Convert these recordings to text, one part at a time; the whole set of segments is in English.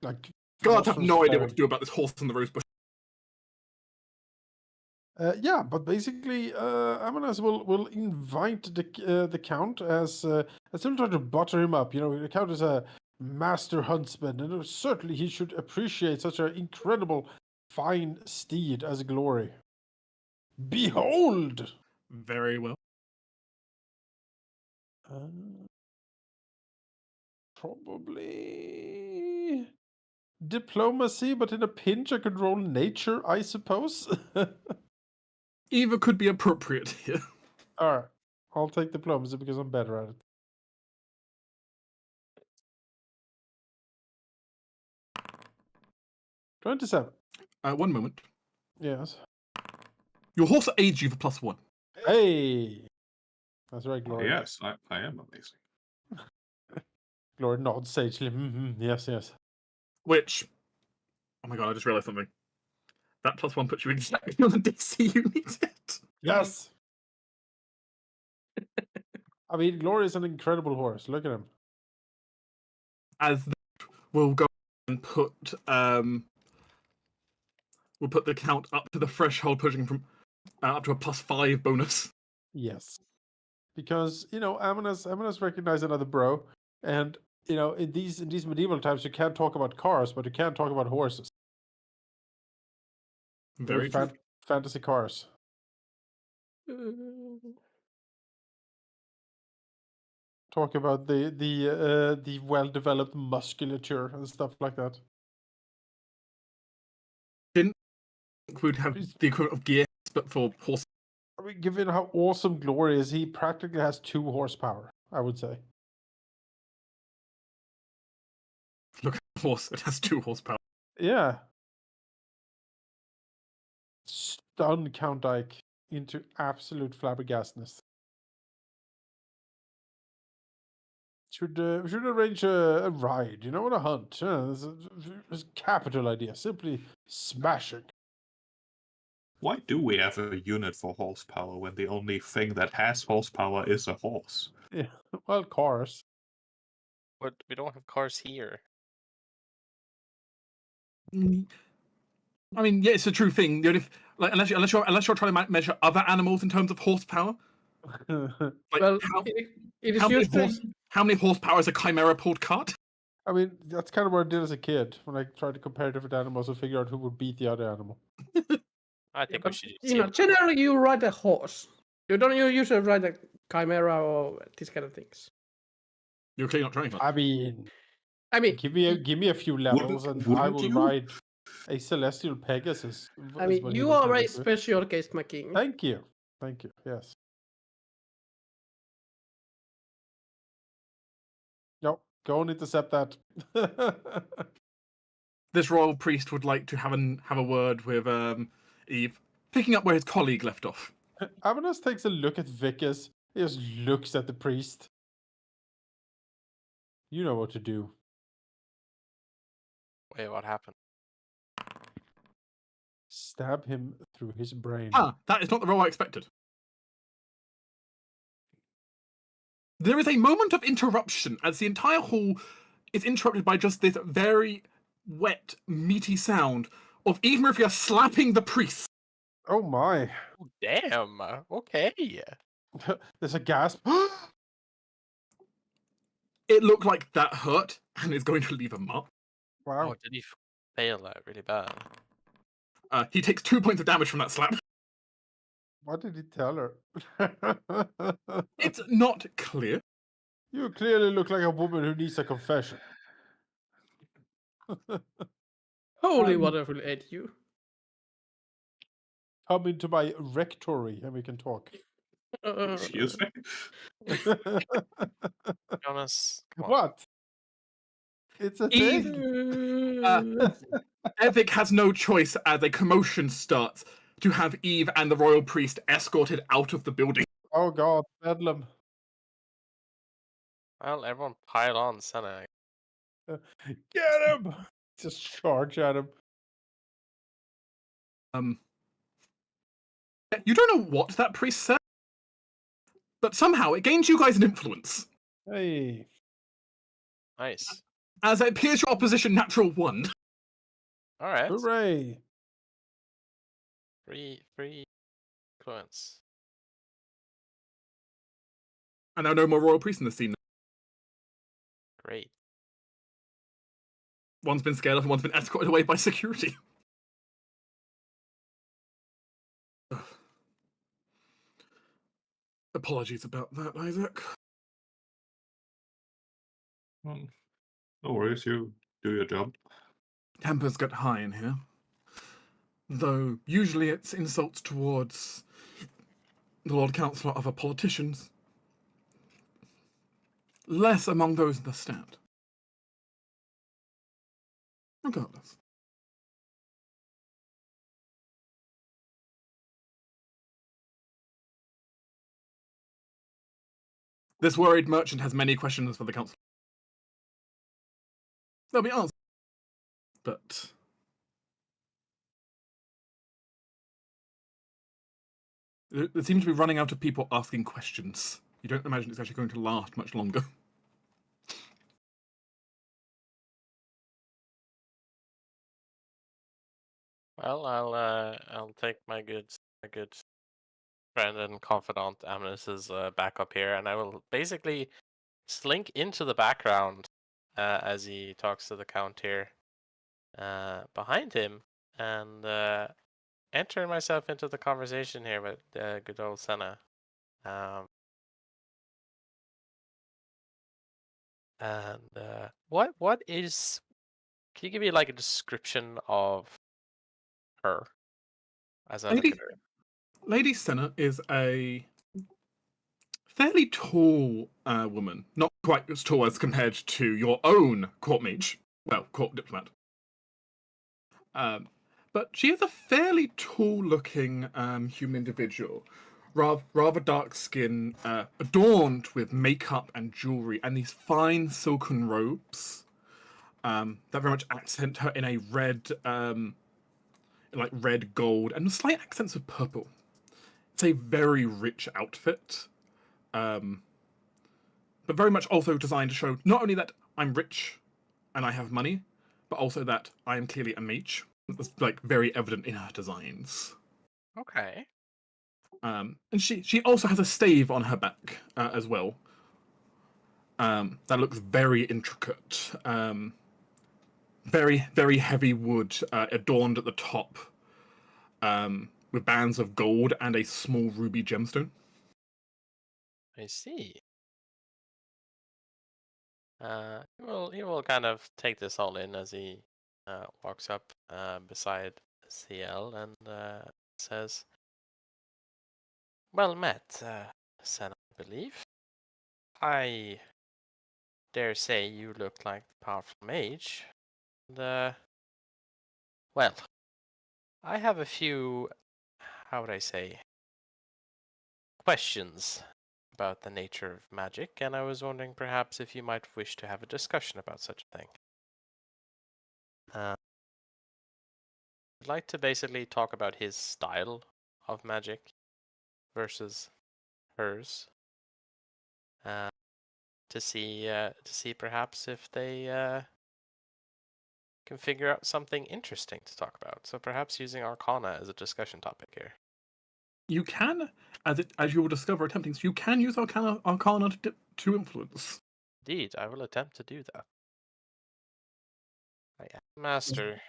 Like, Guards have no idea what to do about this horse in the rose bush. Yeah, but basically, Amanas will invite the count as he'll try to butter him up. You know, the count is a master huntsman, and certainly he should appreciate such an incredible, fine steed as Glory. Behold! Very well. Probably diplomacy, but in a pinch I could roll nature, I suppose. Either could be appropriate here. Alright, I'll take diplomacy because I'm better at it. 27. 1 moment. Yes. Your horse aids you for +1. Hey! That's right, Glory. Yes, I am amazing. Glory nods sagely. Yes, yes. Which, oh my god, I just realised something. That +1 puts you exactly on the DC you needed. Yes! I mean, Glory is an incredible horse. Look at him. As we'll go and put we'll put the count up to the threshold, pushing him from up to a +5 bonus. Yes. Because, you know, Amanas recognized another bro, and, you know, in these medieval times, you can't talk about cars, but you can talk about horses. Very true. Fantasy cars. Talk about the well-developed musculature and stuff like that. Didn't think we'd have the equivalent of gears, but for horses. I mean, given how awesome Glory is, he practically has 2 horsepower, I would say. Look at the horse, it has 2 horsepower. Yeah. Stun Count Ike into absolute flabbergastness. Should arrange a ride, you know, on a hunt. It's a capital idea. Simply smashing. Why do we have a unit for horsepower when the only thing that has horsepower is a horse? Yeah, well, cars. But we don't have cars here. I mean, yeah, it's a true thing. The only, like, unless you're trying to measure other animals in terms of horsepower. Like, Well, how many horsepower is a chimera pulled cart? I mean, that's kind of what I did as a kid when I tried to compare different animals and figure out who would beat the other animal. I think we should. You know, generally you ride a horse. You don't usually ride a chimera or these kind of things. You're clearly not trying. I mean, give me a few levels and I will ride a celestial Pegasus. I mean, you are a special case, my king. Thank you. Yes. No, go and intercept that. This royal priest would like to have a word with Eve, picking up where his colleague left off. Avanos takes a look at Vickers. He just looks at the priest. You know what to do. Wait, what happened? Stab him through his brain. Ah, that is not the role I expected. There is a moment of interruption as the entire hall is interrupted by just this very wet, meaty sound of Eve Murphy slapping the priest. Oh my. Oh, damn. Okay. There's a gasp. It looked like that hurt and is going to leave a mark. Wow. Oh, did he fail that really bad? He takes 2 points of damage from that slap. What did he tell her? It's not clear. You clearly look like a woman who needs a confession. Holy wonderful aid you. Come into my rectory and we can talk. Excuse me? Jonas, What? It's a thing. Evic has no choice as a commotion starts to have Eve and the royal priest escorted out of the building. Oh god, Bedlam. Well, everyone pile on Senna. Get him! Just charge at him. You don't know what that priest said, but somehow it gains you guys an influence. Hey. Nice. as it appears your opposition natural 1. All right. Hooray! Free influence. And there are no more royal priests in the scene. Great. One's been scared off and one's been escorted away by security. Ugh. Apologies about that, Isaac. Well, no worries, you do your job. Tempers get high in here. Though usually it's insults towards the Lord Councillor or other politicians. Less among those in the stand. Regardless. This worried merchant has many questions for the council. They'll be answered. But they seem to be running out of people asking questions. You don't imagine it's actually going to last much longer. Well, I'll take my good friend and confidant Amnes's backup here, and I will basically slink into the background as he talks to the Count here behind him, and enter myself into the conversation here with good old Senna. And what is? Can you give me like a description of her as I look at her? Lady Senna is a fairly tall woman. Not quite as tall as compared to your own court mage. Well, court diplomat. But she is a fairly tall-looking human individual. Rather dark skin, adorned with makeup and jewelry, and these fine silken robes that very much accent her in a red, like red, gold, and slight accents of purple. It's a very rich outfit, but very much also designed to show not only that I'm rich and I have money, but also that I am clearly a mage. It's like very evident in her designs. Okay. And she also has a stave on her back as well. That looks very intricate. Very, very heavy wood, adorned at the top with bands of gold and a small ruby gemstone. I see. He will kind of take this all in as he walks up beside CL and says, "Well met, Sen, I believe. I dare say you look like the powerful mage. And, well, I have a few, how would I say, questions about the nature of magic, and I was wondering perhaps if you might wish to have a discussion about such a thing. I'd like to basically talk about his style of magic versus hers, to see perhaps if they can figure out something interesting to talk about. So perhaps using Arcana as a discussion topic here. You can, as you will discover attempting, you can use Arcana to influence. Indeed, I will attempt to do that. I am a master.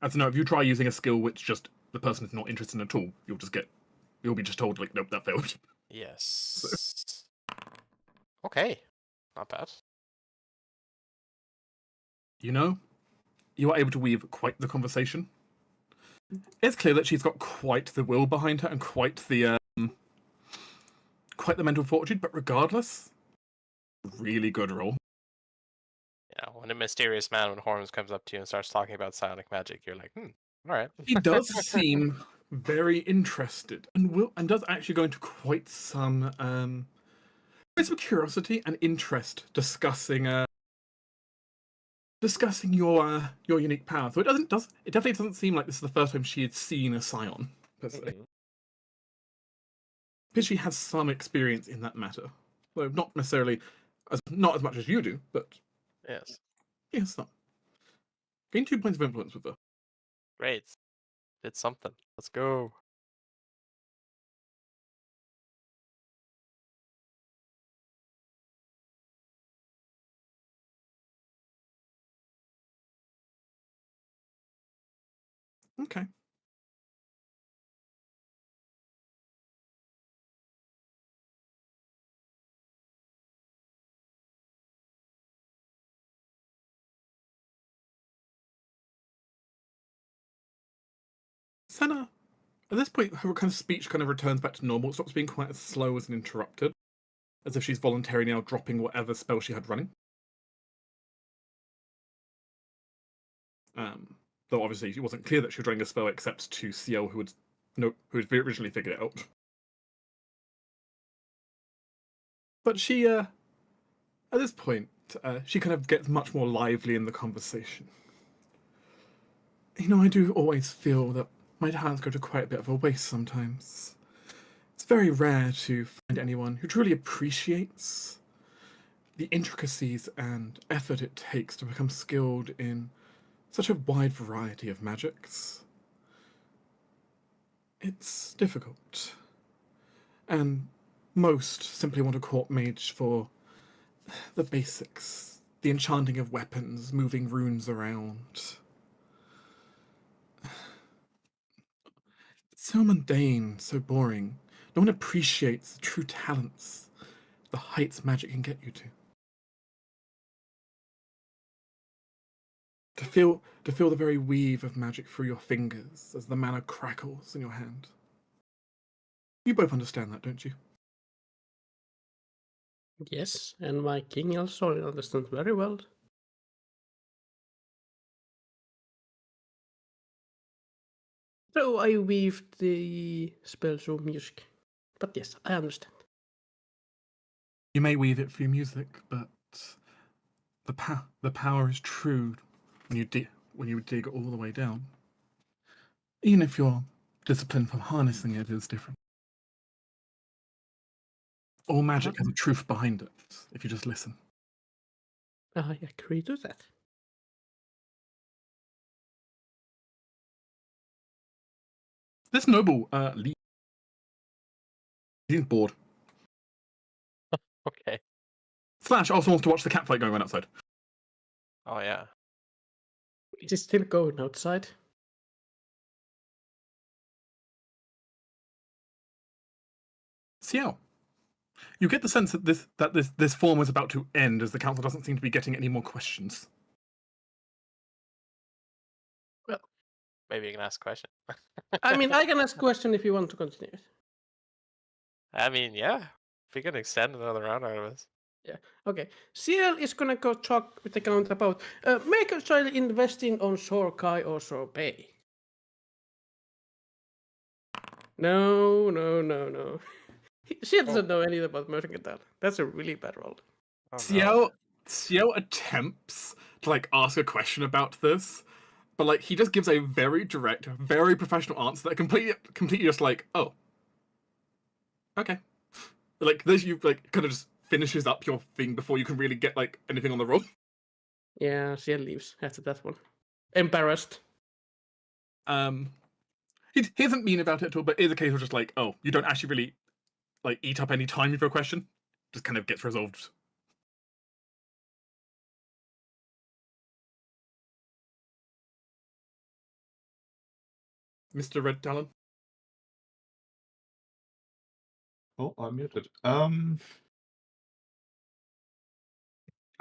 As no, if you try using a skill which just the person is not interested in at all, you'll be just told like, nope, that failed. Yes. Okay, not bad. You know, you are able to weave quite the conversation. It's clear that she's got quite the will behind her and quite the mental fortitude. But regardless, really good roll. Yeah, when a mysterious man with horns comes up to you and starts talking about psionic magic, you're like, all right. He does seem very interested and does actually go into quite some curiosity and interest discussing your unique power. So it definitely doesn't seem like this is the first time she had seen a scion per se. Mm-hmm. Because she has some experience in that matter, though not necessarily not as much as you do, but Yes. Yes, son. Gain 2 points of influence with her. Great. Did something. Let's go. Okay. Senna, at this point, her kind of speech kind of returns back to normal. It stops being quite as slow as interrupted, as if she's voluntarily now dropping whatever spell she had running. Though obviously it wasn't clear that she was running a spell except to CL, who had originally figured it out. But she, at this point, she kind of gets much more lively in the conversation. You know, I do always feel that my talents go to quite a bit of a waste sometimes. It's very rare to find anyone who truly appreciates the intricacies and effort it takes to become skilled in such a wide variety of magics. It's difficult. And most simply want a court mage for the basics, the enchanting of weapons, moving runes around. It's so mundane, so boring. No one appreciates the true talents, the heights magic can get you to. To feel the very weave of magic through your fingers as the mana crackles in your hand. You both understand that, don't you? Yes, and my king also understands very well. So I weaved the spell through music. But yes, I understand. You may weave it through music, but the power is true when you dig all the way down. Even if your discipline for harnessing it is different. All magic has a truth behind it, if you just listen. I agree to that. This noble, Lee, he's bored. Okay. Slash also wants to watch the cat fight going on outside. Oh yeah. It is still going outside. Ciel, you get the sense that this form is about to end, as the council doesn't seem to be getting any more questions. Maybe you can ask a question. I mean, I can ask a question if you want to continue it. I mean, yeah. If we can extend another round out of this. Yeah. Okay. CL is gonna go talk with the count about make a child investing on Sorkai or Sorbet. No. She doesn't know anything about Mercantile. That's a really bad roll. Oh, no. Ciel attempts to ask a question about this, but he just gives a very direct, very professional answer that completely just oh, okay. This you kind of just finishes up your thing before you can really get anything on the roll. Yeah, CL leaves after that one. Embarrassed. He isn't mean about it at all, but it is a case of just oh, you don't actually really eat up any time with your question. Just kind of gets resolved. Mr. Red Talon. Oh, I'm muted. I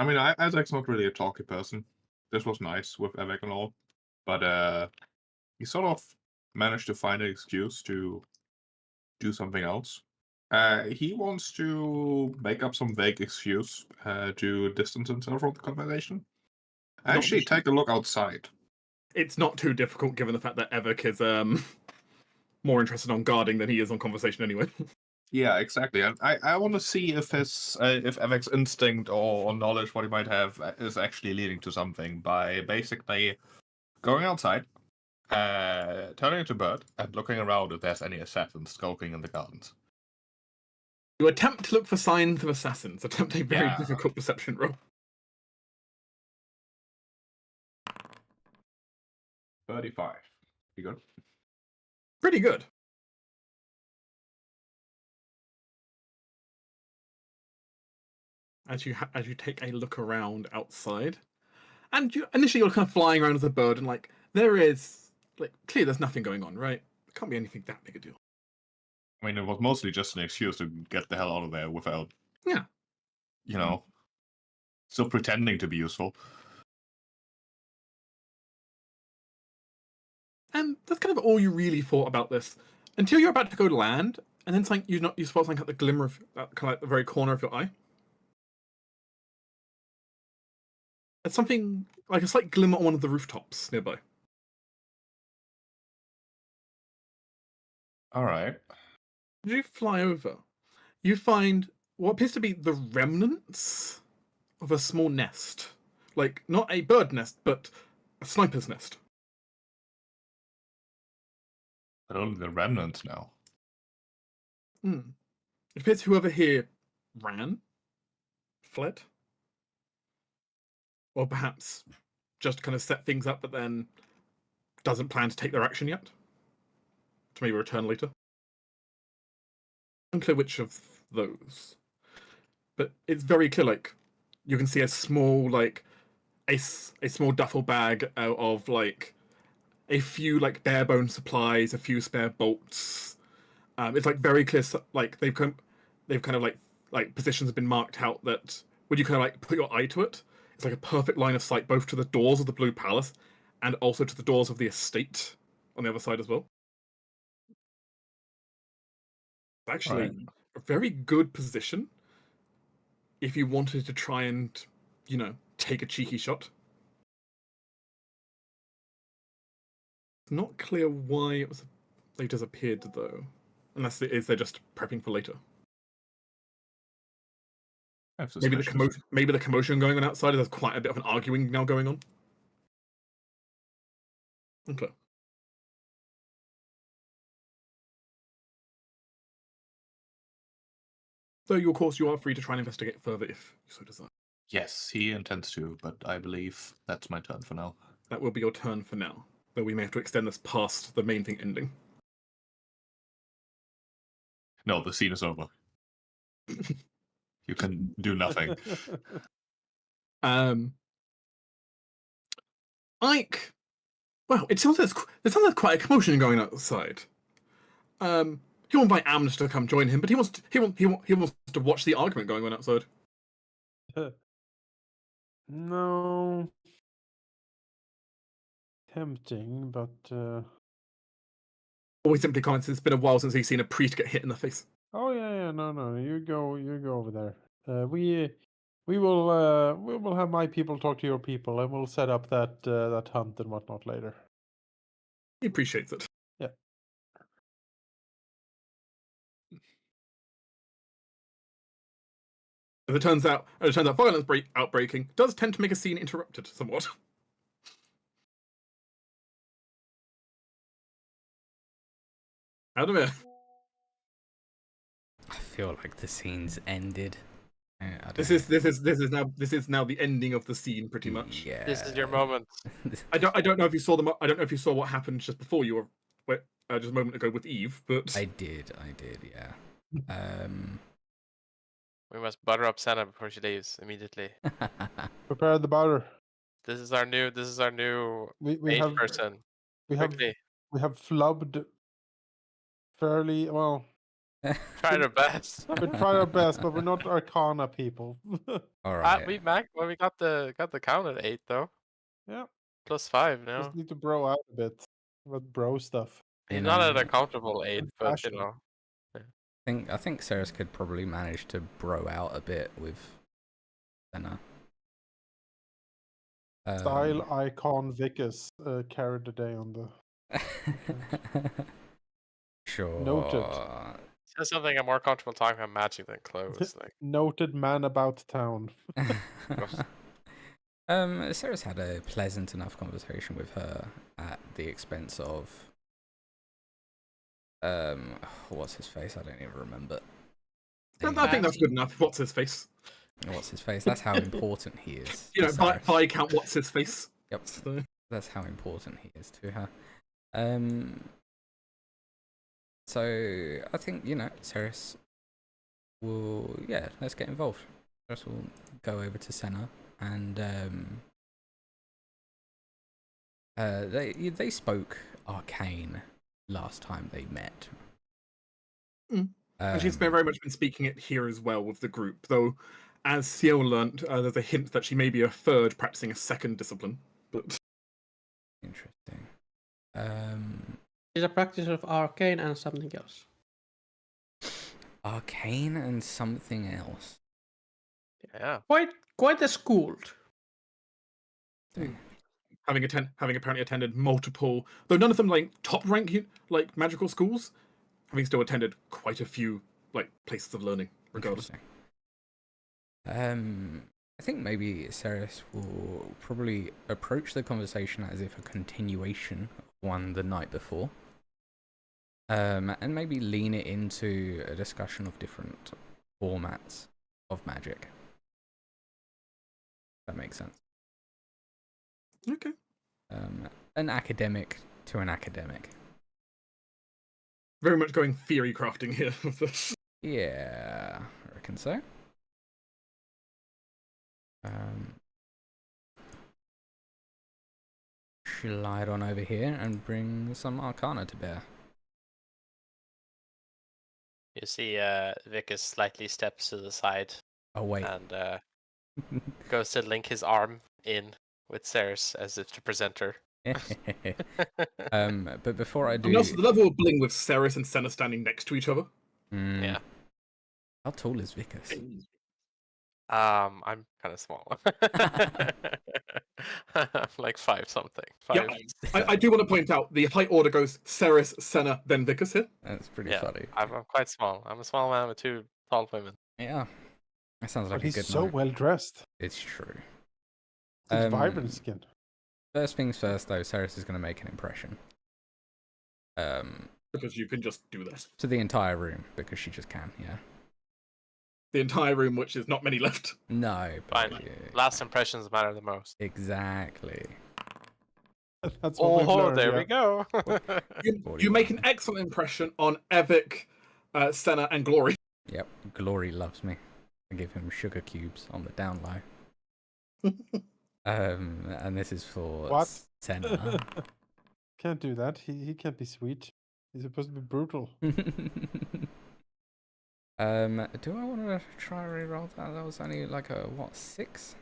mean, Isaac's not really a talky person. This was nice with Avec and all, but he sort of managed to find an excuse to do something else. He wants to make up some vague excuse to distance himself from the conversation. Actually, take a look outside. It's not too difficult given the fact that Evek is more interested on guarding than he is on conversation anyway. Yeah, exactly. And I want to see if if Evek's instinct or knowledge, what he might have, is actually leading to something by basically going outside, turning into bird, and looking around if there's any assassins skulking in the gardens. You attempt to look for signs of assassins. Attempt a very Yeah. difficult perception roll. 35. You good? Pretty good. As you take a look around outside, and initially you're kind of flying around as a bird, and like there is clearly there's nothing going on, right? It can't be anything that big a deal. I mean, it was mostly just an excuse to get the hell out of there without, Yeah. Still pretending to be useful. And that's kind of all you really thought about this until you're about to go to land, and then something you spot something at the glimmer of kind of like the very corner of your eye. It's something like a slight glimmer on one of the rooftops nearby. All right. As you fly over, you find what appears to be the remnants of a small nest. Like, not a bird nest, but a sniper's nest. But only the remnants now. It appears whoever here fled, or perhaps just kind of set things up, but then doesn't plan to take their action yet. To maybe return later. Unclear which of those. But it's very clear, like, you can see a small, like, a small duffel bag of, like, a few, like, bare bone supplies, a few spare bolts. It's, like, very clear, like, they've kind of, like, positions have been marked out that when you kind of, like, put your eye to it, it's, like, a perfect line of sight both to the doors of the Blue Palace and also to the doors of the estate on the other side as well. It's actually a very good position if you wanted to try and, take a cheeky shot. It's not clear why they disappeared, though. Unless it is they're just prepping for later. Maybe the commotion going on outside, there's quite a bit of an arguing now going on. Okay. So, of course, you are free to try and investigate further if you so desire. Yes, he intends to, but I believe that's my turn for now. That will be your turn for now, though we may have to extend this past the main thing ending. No, the scene is over. You can do nothing. Ike. Well, it sounds like quite a commotion going on outside. He'll invite Amnes to come join him, but he wants to watch the argument going on outside. No. Tempting, but Or he simply comments, it's been a while since he's seen a priest get hit in the face. oh yeah, no, you go over there. We will have my people talk to your people, and we'll set up that hunt and whatnot later. He appreciates it. Yeah. As it turns out, violence outbreaking does tend to make a scene interrupted somewhat. Halldamir. I feel like the scene's ended. This is now the ending of the scene, pretty much. Yeah. This is your moment. I don't know if you saw I don't know if you saw what happened just before you were just a moment ago with Eve, but I did, yeah. We must butter up Senna before she leaves immediately. Prepare the butter. This is our new We mage have person. we have Quickly, we have flubbed fairly well. try our best. We try our best, but we're not Arcana people. All right. We got the count at 8 though. Yeah, +5 now. just need to bro out a bit with bro stuff. He's not at a comfortable 8, but Fashion. I think Ceres could probably manage to bro out a bit with Senna. Style icon Vicus carried the day on the Sure. Noted. It's something I'm more comfortable talking about matching than clothes. Like, noted man about town. Ceres had a pleasant enough conversation with her at the expense of what's his face? I don't even remember. I think that's good enough. What's his face? What's his face? That's how important he is. You know, Ceres. Viscount what's his face. Yep. So, That's how important he is to her. So I think, Ceres will, let's get involved. Ceres will go over to Senna, and they spoke arcane last time they met. And she's very much been speaking it here as well with the group, though, as Ciel learnt, there's a hint that she may be a third practicing a second discipline. But Interesting. She's a practitioner of arcane and something else. Arcane and something else. Yeah. Quite a schooled. having apparently attended multiple, though none of them like top rank like magical schools, having still attended quite a few like places of learning regardless. I think maybe Ceres will probably approach the conversation as if a continuation of one the night before, and maybe lean it into a discussion of different formats of magic. That makes sense. Okay. An academic to an academic. Very much going theory crafting here with this. Yeah, I reckon so. Slide on over here and bring some arcana to bear. You see, Vicus slightly steps to the side Oh wait. and goes to link his arm in with Ceres as if to present her. But before I do, And also the level of bling with Ceres and Senna standing next to each other. Yeah. How tall is Vicus? I'm kind of small. I'm like 5 something. Yeah, I do want to point out the height order goes Ceres, Senna, then Vicus here. That's pretty Yeah, funny. I'm quite small. I'm a small man with 2 tall women. Yeah, that sounds like But a he's good so night. well dressed. It's true. It's vibrant skin. First things first, though, Ceres is going to make an impression. Because you can just do this. To the entire room, because she just can, yeah. The entire room, which is not many left. No, but Fine. Last impressions matter the most. exactly. That's what we've learned, there yeah. we go. You make an excellent impression on Evic, Senna, and Glory. Yep, Glory loves me. I give him sugar cubes on the down low. And this is for What? Senna. Can't do that. He can't be sweet. He's supposed to be brutal. Do I want to try reroll that? That was only like a 6?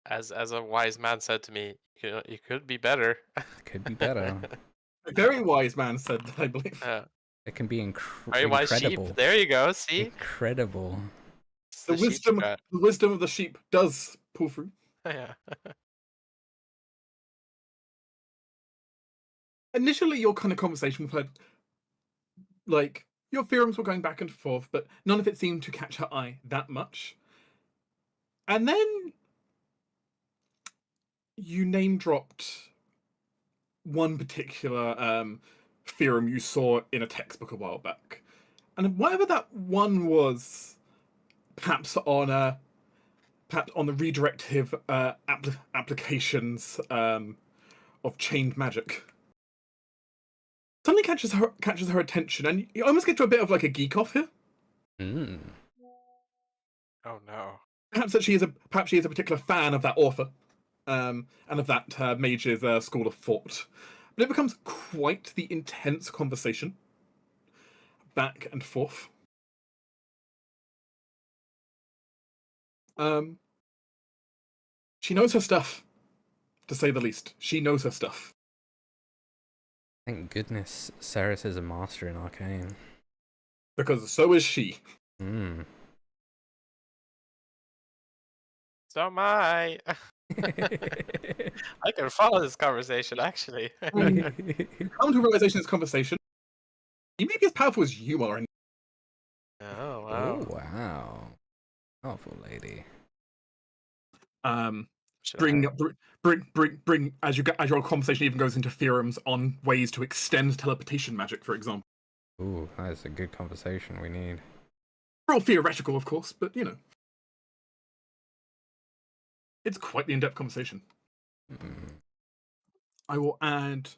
As a wise man said to me, you could be better. Could be better. A very wise man said that, I believe. It can be Very wise incredible. sheep. There you go. See, Incredible. It's The sheep wisdom of the sheep does pull through. Yeah. Initially, your kind of conversation with her, like, your theorems were going back and forth, but none of it seemed to catch her eye that much. And then you name dropped one particular theorem you saw in a textbook a while back. And whatever that one was, perhaps on the redirective applications of chained magic. Something catches her attention, and you almost get to a bit of like a geek off here. Mm. Oh no. Perhaps she is a particular fan of that author, and of that mage's school of thought. But it becomes quite the intense conversation, back and forth. She knows her stuff, to say the least. She knows her stuff. Thank goodness Ceres is a master in arcane. Because so is she. Mm. So am I. I can follow this conversation actually. Come to a realization in this conversation. You may be as powerful as you are. Oh wow. Oh, wow. Powerful lady. Bring as your conversation even goes into theorems on ways to extend teleportation magic, for example. Ooh, that is a good conversation we need. They're all theoretical, of course, but you know, it's quite the in-depth conversation. Mm. I will add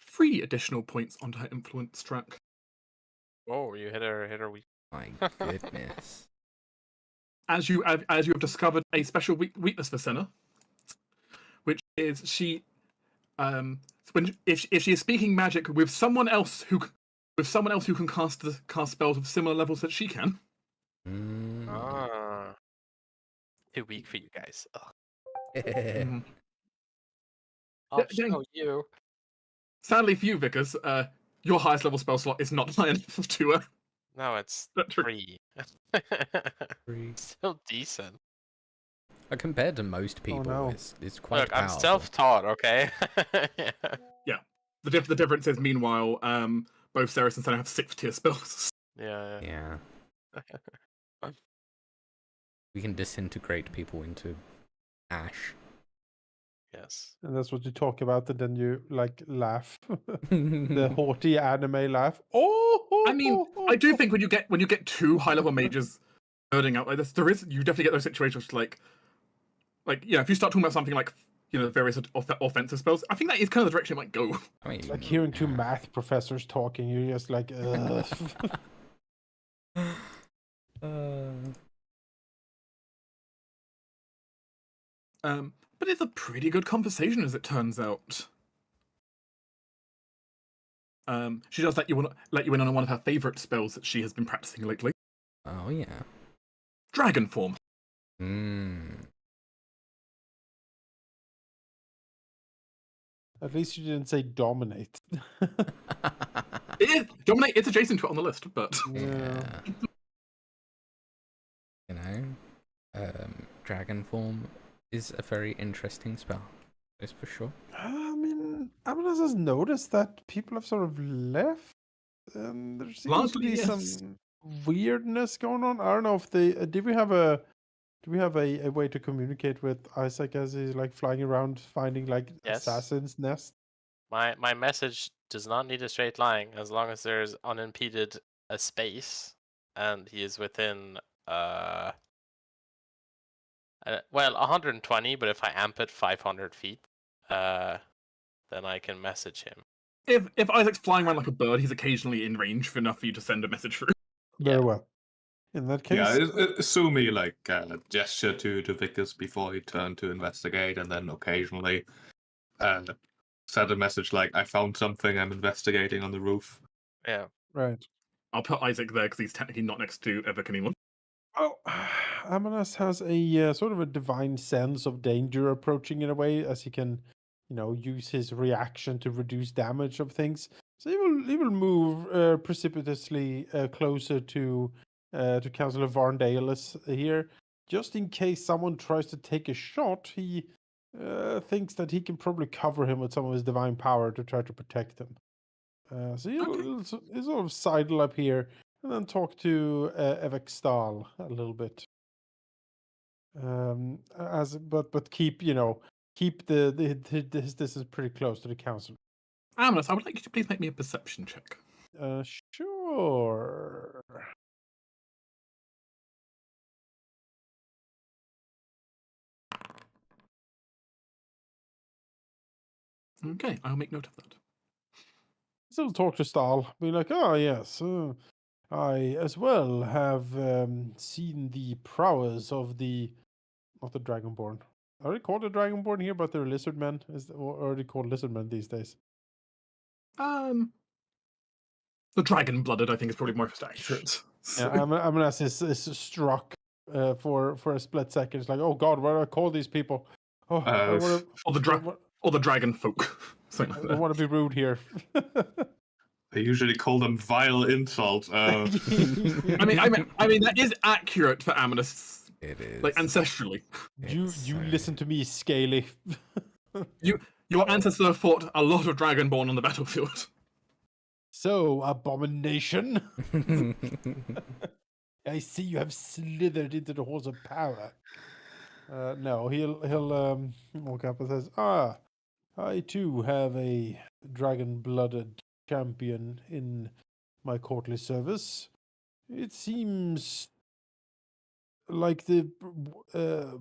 3 additional points onto her influence track. Oh, you hit her weak. My goodness. As you have discovered a special weakness for Senna, which is if she is speaking magic with someone else who can cast spells of similar levels that she can. Ah. Too weak for you guys. Ugh. Mhm. I'll Yeah, show you. Sadly for you, Vickers, your highest level spell slot is not high enough to No, it's That's true. 3. Three. Still decent. Compared to most people, no. it's quite Look, I'm powerful. self-taught, okay? Yeah. The difference is, meanwhile, both Ceres and Senna have 6th-tier spells. Yeah. Yeah. We can disintegrate people into ash. Yes. And that's what you talk about, and then you like laugh. The haughty anime laugh. Oh! I mean, I do think when you get 2 high-level mages nerding out like this, you definitely get those situations like if you start talking about something like various offensive spells, I think that is kind of the direction it might go. I mean, It's like hearing 2 yeah. math professors talking. You're just like, ugh. But it's a pretty good conversation, as it turns out. She does let you in on one of her favorite spells that she has been practicing lately. Oh yeah. Dragon form. At least you didn't say dominate. It is dominate. It's adjacent to it on the list, but Yeah. You know, dragon form is a very interesting spell. That's for sure. I mean, Amanas has noticed that people have sort of left, and there seems to Largely, be yes. some weirdness going on. I don't know if they did. We have a way to communicate with Isaac as he's like flying around finding like Yes. assassins' nest? My message does not need a straight line as long as there's unimpeded a space and he is within well 120, but if I amp it 500 feet, then I can message him. if Isaac's flying around like a bird, he's occasionally in range for enough for you to send a message through. Very Yeah. well. In that case, Yeah, Sumi like gesture to Vickers before he turned to investigate, and then occasionally send a message like, "I found something. I'm investigating on the roof." Yeah. right. I'll put Isaac there because he's technically not next to Evic anyone. Oh, Amanas has a sort of a divine sense of danger approaching in a way, as he can, use his reaction to reduce damage of things. So he will move precipitously closer to Councillor Varndalis here, just in case someone tries to take a shot. He thinks that he can probably cover him with some of his divine power to try to protect him. So he'll sort of sidle up here and then talk to Evek Stahl a little bit. But keep his distance pretty close to the council. Amorous, I would like you to please make me a perception check. Sure. Okay, I'll make note of that. So talk to Stahl, be like, oh yes, I as well have seen the prowess of not the Dragonborn. Are they called the Dragonborn here, but they're lizard men? Or are they called lizard men these days? The dragon-blooded, I think, is probably more accurate. Yeah, Amanas is struck for a split second. It's like, oh god, what do I call these people? Oh, I wanna, or the dragon folk. I don't want to be rude here. I usually call them vile insults. I mean, that is accurate for Amonus. It is. Like ancestrally. You listen to me, Scaly. Your ancestor fought a lot of dragonborn on the battlefield. So, abomination. I see you have slithered into the halls of power. No, he'll walk up and says, I too have a dragon-blooded champion in my courtly service. It seems like the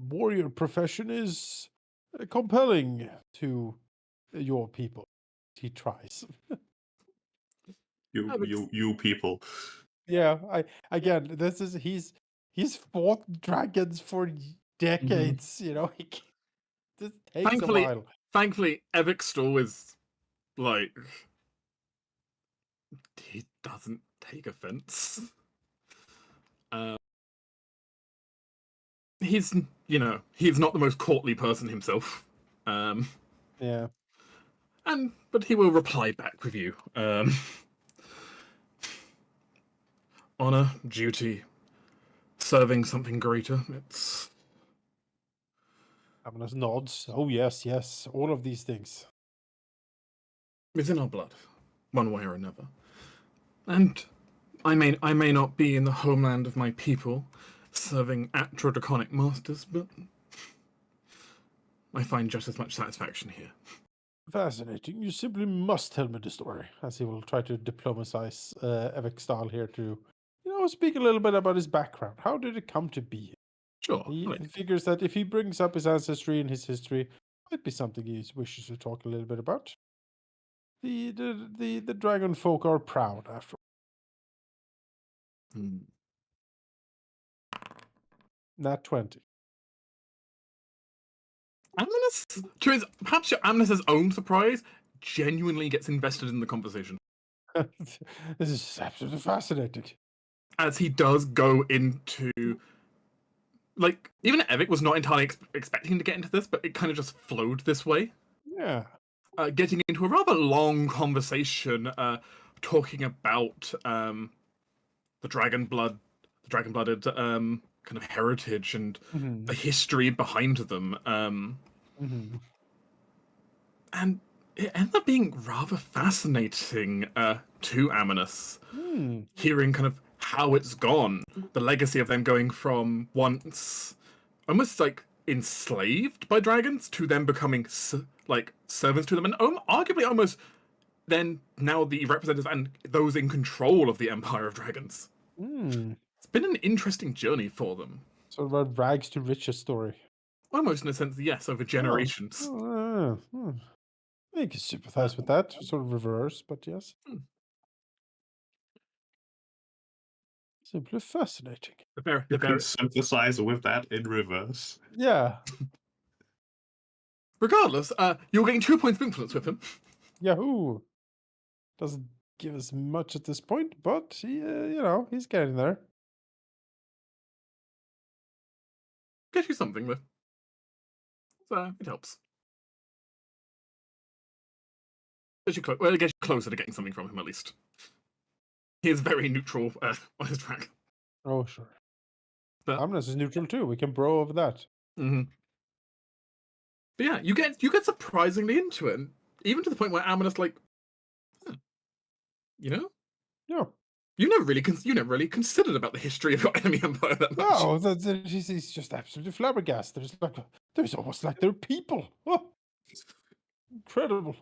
warrior profession is compelling to your people. He tries. You people. Yeah, again, this is he's fought dragons for decades. You know, this takes Thankfully, a while. Evixtor is like he doesn't take offense. He's he's not the most courtly person himself. Yeah. But he will reply back with you. Honor, duty, serving something greater. It's Amnos nods. Oh yes, yes, all of these things. in our blood, one way or another. And I may not be in the homeland of my people, serving atrodraconic masters, but I find just as much satisfaction here. Fascinating. You simply must tell me the story, as he will try to diplomatize Evextal here to, speak a little bit about his background. How did it come to be? Sure. He Like, figures that if he brings up his ancestry and his history, might be something he wishes to talk a little bit about. The dragon folk are proud after all. hmm. Nat 20. Amnesis, perhaps your Amnes's own surprise, genuinely gets invested in the conversation. This is absolutely fascinating. As he does go into, like, even Evic was not entirely expecting to get into this, but it kind of just flowed this way. Yeah. Getting into a rather long conversation, talking about the dragon-blooded kind of heritage and Mhm. the history behind them. Mhm. And it ended up being rather fascinating to Amanus, hearing kind of how it's gone, the legacy of them going from once almost like enslaved by dragons to them becoming like servants to them, and arguably almost then now the representatives and those in control of the Empire of Dragons. It's been an interesting journey for them. Sort of a rags to riches story. Almost in a sense, yes, over generations. I can sympathize with that. Sort of reverse, but yes. Simply fascinating. You can sympathize with that in reverse. Yeah. Regardless, you're getting 2 points of influence with him. Yahoo! Doesn't give us much at this point, but he, he's getting there. Get you something with. So it helps. It gets you closer to getting something from him at least. He is very neutral on his track. Oh, sure. But Amnes is neutral too. We can bro over that. Mm-hmm. But yeah, you get surprisingly into it, and even to the point where Amanus like, Yeah. you never really considered about the history of your enemy empire that much. No, he's just absolutely flabbergasted. There's almost like they're people. Oh, incredible.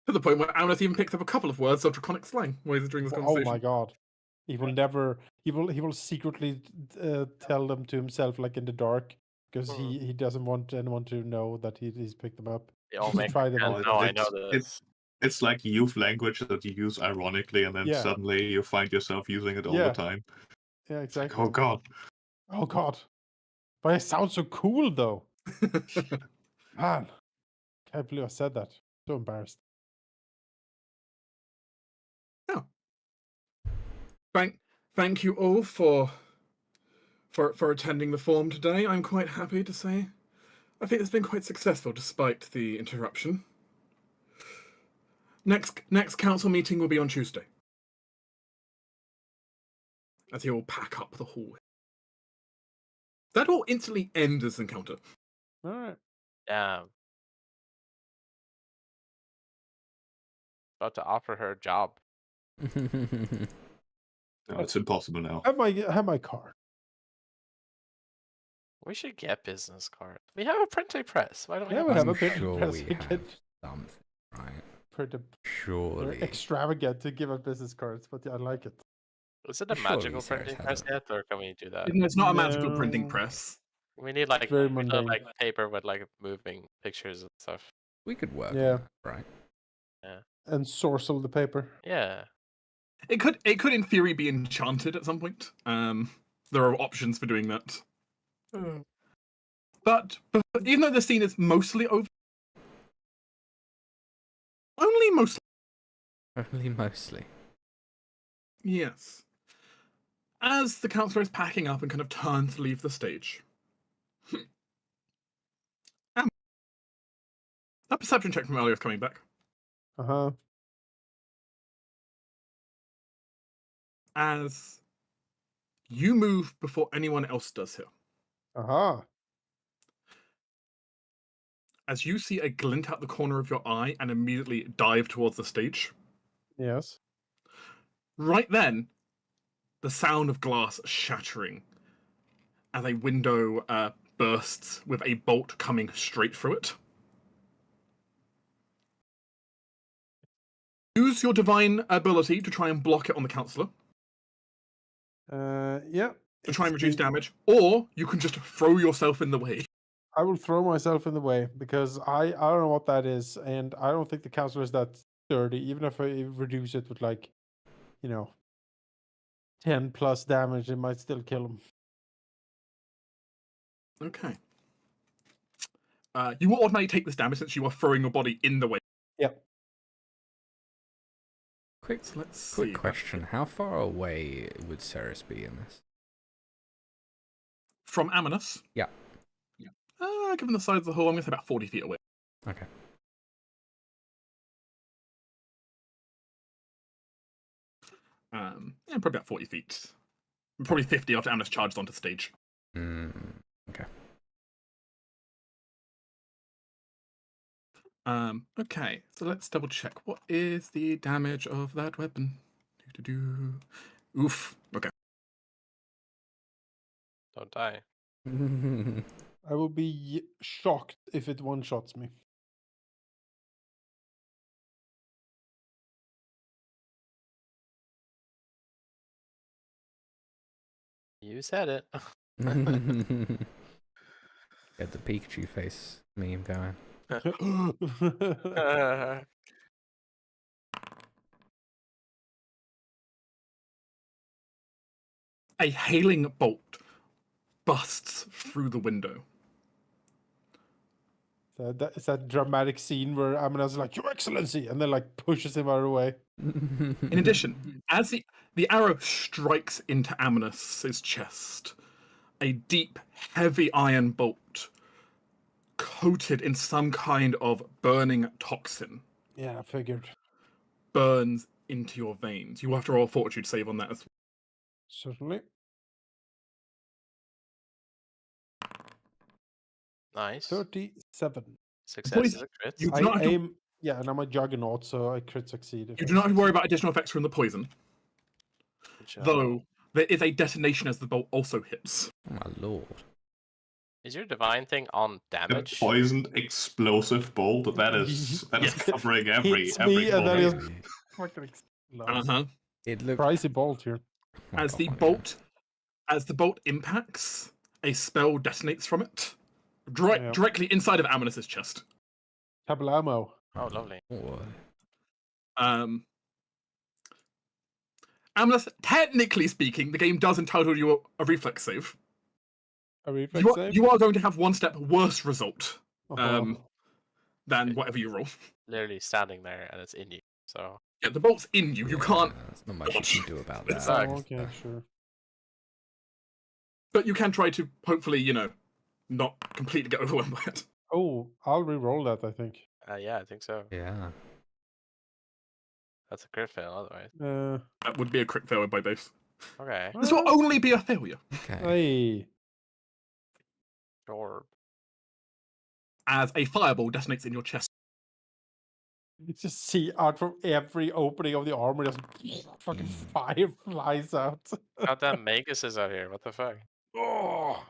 To the point where Amanus even picked up a couple of words of draconic slang during this Oh conversation. my god. He will never. He will secretly tell them to himself, like in the dark, because he doesn't want anyone to know that he's picked them up. They all Just make try them. pretend, no, I know this. It's like youth language that you use ironically, and then Yeah. suddenly you find yourself using it all Yeah. the time. Yeah, It's like, exactly. oh god. Oh god. But it sounds so cool though. Man. Can't believe I said that. So embarrassed. Yeah. Thank you all for attending the forum today. I'm quite happy to say I think it's been quite successful despite the interruption. Next council meeting will be on Tuesday. As you all pack up the hallway. That will instantly end this encounter. Alright. Yeah. About to offer her a job. No, it's impossible now. Have my card. We should get business cards. We have a printing press. Why don't we Yeah, have we have business a printing sure press. we We have can something, right? print a Surely. extravagant to give out business cards, but yeah, I like it. Is it a Surely magical Sarah's printing has press a- yet, or can we do that? It's not a magical printing No. press. We need like very we need, mundane. like paper with like moving pictures and stuff. We could work Yeah. on that, right? And sourcel the paper. Yeah. It could in theory be enchanted at some point. There are options for doing that. But even though the scene is mostly over, only mostly. Only mostly. Yes. As the counselor is packing up and kind of turns to leave the stage. That perception check from earlier is coming back. Uh-huh. As you move before anyone else does here. Uh-huh. As you see a glint out the corner of your eye and immediately dive towards the stage. Yes. Right then, the sound of glass shattering as a window bursts with a bolt coming straight through it. Use your divine ability to try and block it on the counselor Yeah. to try and it's reduce the- damage, or you can just throw yourself in the way. I will throw myself in the way because I don't know what that is, and I don't think the counselor is that sturdy. Even if I reduce it with like, 10 plus damage, it might still kill him. Okay. You will automatically take this damage since you are throwing your body in the way. Yep. Quick, So let's see. quick question: how far away would Ceres be in this? From Amanus. Yeah. Given the size of the hole, I'm going to say about 40 feet away. Okay. Yeah, probably about 40 feet. Probably 50 after Amanus charged onto stage. Okay. Okay, so let's double check. What is the damage of that weapon? Oof. Okay. Don't die. I will be shocked if it one-shots me. You said it. Get the Pikachu face meme going. A hailing bolt busts through the window. It's that dramatic scene where Amina's like, Your Excellency! And then like pushes him out of the way. In addition, as the arrow strikes into Amanus's chest, a deep, heavy iron bolt coated in some kind of burning toxin Yeah, I figured. burns into your veins. You will have to roll a fortitude save on that as well. Certainly. Nice. 37. Success Boys, is a crit. you- I do not have to- aim. Yeah, and I'm a juggernaut, so I crit succeed. You do not have to worry about additional effects from the poison, Good job. though there is a detonation as the bolt also hits. Oh my lord. Is your divine thing on The damage? poisoned explosive bolt that is Yes. covering every Hits me and then corner. he's- It Fucking explodes. Uh-huh. looked. Pricey bolt here. Oh my As God, the my God. bolt impacts, a spell detonates from it, Yeah. directly inside of Amanus's chest. Kablamo. Oh, lovely. Oh, Amanus, technically speaking, the game does entitle you a reflex save. A reflex save? You are going to have one step worse result Uh-huh. than whatever you roll. Literally standing there and it's in you. So Yeah, the bolt's in you. You yeah, can't, There's not much you can do about It's that. Oh, okay, sure. but you can try to hopefully, not completely get overwhelmed by it. Oh, I'll re-roll that, I think. yeah, I think so. Yeah. That's a crit fail otherwise. That would be a crit failure by base. Okay. This will only be a failure. Okay. Hey. Sure. As a fireball detonates in your chest. You just see out from every opening of the armor, just fucking fire flies out. Goddamn Magus is out here. What the fuck? Oh,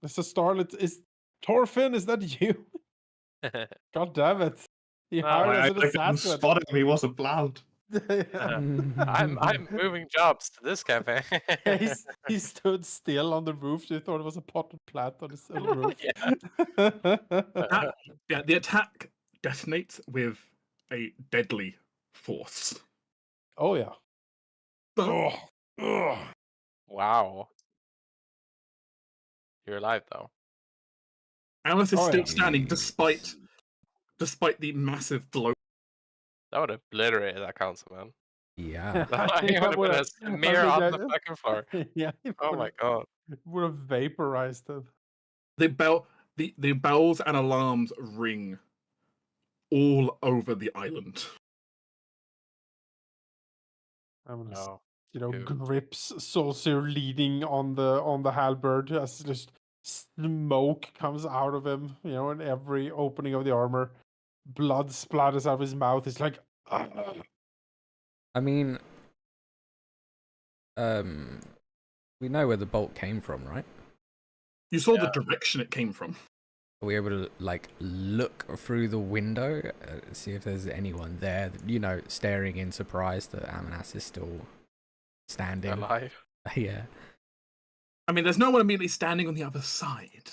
it's a starlet. Is Thorfinn? Is that you? God damn it! You No, hired I us an didn't assassin. spot him, he was a plant. I'm moving jobs to this cafe. He stood still on the roof. They thought it was a potted plant on his roof. Yeah, the attack detonates with a deadly force. Oh yeah. But Wow. You're alive though. Alice is Oh, still yeah. standing despite the massive blow. That would obliterate that councilman. Yeah. He would have been a smear on the fucking floor. Yeah. Oh my god. Would have vaporized him. The bells and alarms ring all over the island. No. Ew. Grips Solskjaer leading on the halberd as just smoke comes out of him, in every opening of the armor. Blood splatters out of his mouth. It's like, I mean, we know where the bolt came from, right? You saw the direction it came from. Are we able to look through the window, see if there's anyone there? Staring in surprise that Amanas is still standing Alive. Yeah. I mean, there's no one immediately standing on the other side.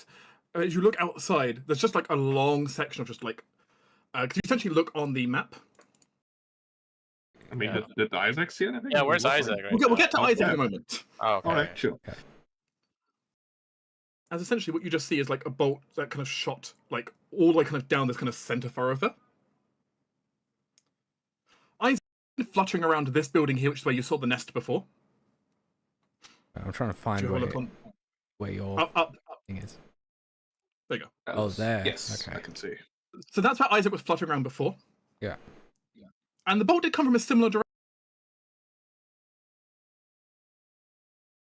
As you look outside, there's just a long section of just could you essentially look on the map? I mean, did Isaac see anything? Yeah, where's Isaac? Right We'll get to Okay. Isaac in a moment. Oh, okay. Alright, sure. As essentially what you just see is a bolt that kind of shot all the way kind of down this kind of center thoroughfare. Isaac fluttering around this building here, which is where you saw the nest before. I'm trying to find where your up. thing is. There you go. Oh, there. Yes, Okay. I can see. So that's where Isaac was fluttering around before. Yeah. And the bolt did come from a similar direction.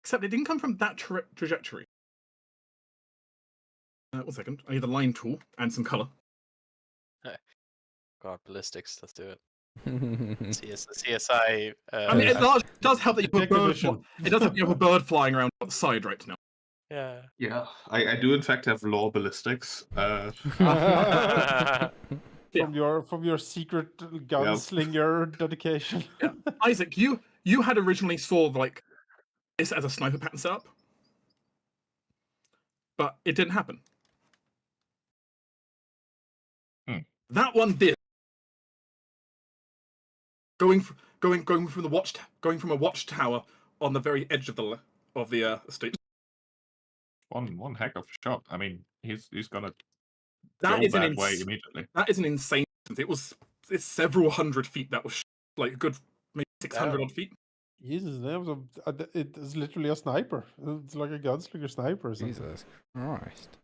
Except it didn't come from that trajectory. 1 second. I need the line tool and some color. God, ballistics. Let's do it. CSI. I mean, it does help that you have a Detective bird. vision. It does help you have a bird flying around the side right now. Yeah. Yeah, I do in fact have law ballistics. From your secret gunslinger dedication. Yeah. Isaac, you had originally saw this as a sniper pattern setup, but it didn't happen. That one did. Going from a watchtower on the very edge of the estate. One heck of a shot. I mean, he's gonna That go is that way immediately. That is an insane. It's several hundred feet. That was a good maybe 600 odd feet. Jesus, it is literally a sniper. It's like a gunslinger sniper or something. Jesus Christ.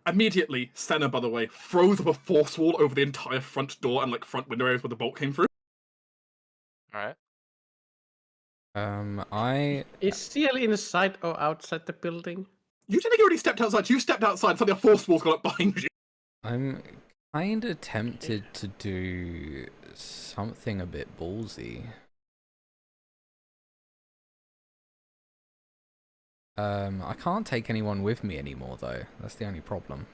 Immediately, Senna, by the way, throws up a force wall over the entire front door and front window areas where the bolt came through. All right. Is CL inside or outside the building? You didn't already stepped outside. You stepped outside, suddenly a force wall's got up behind you. I'm kind of tempted to do something a bit ballsy. I can't take anyone with me anymore, though. That's the only problem.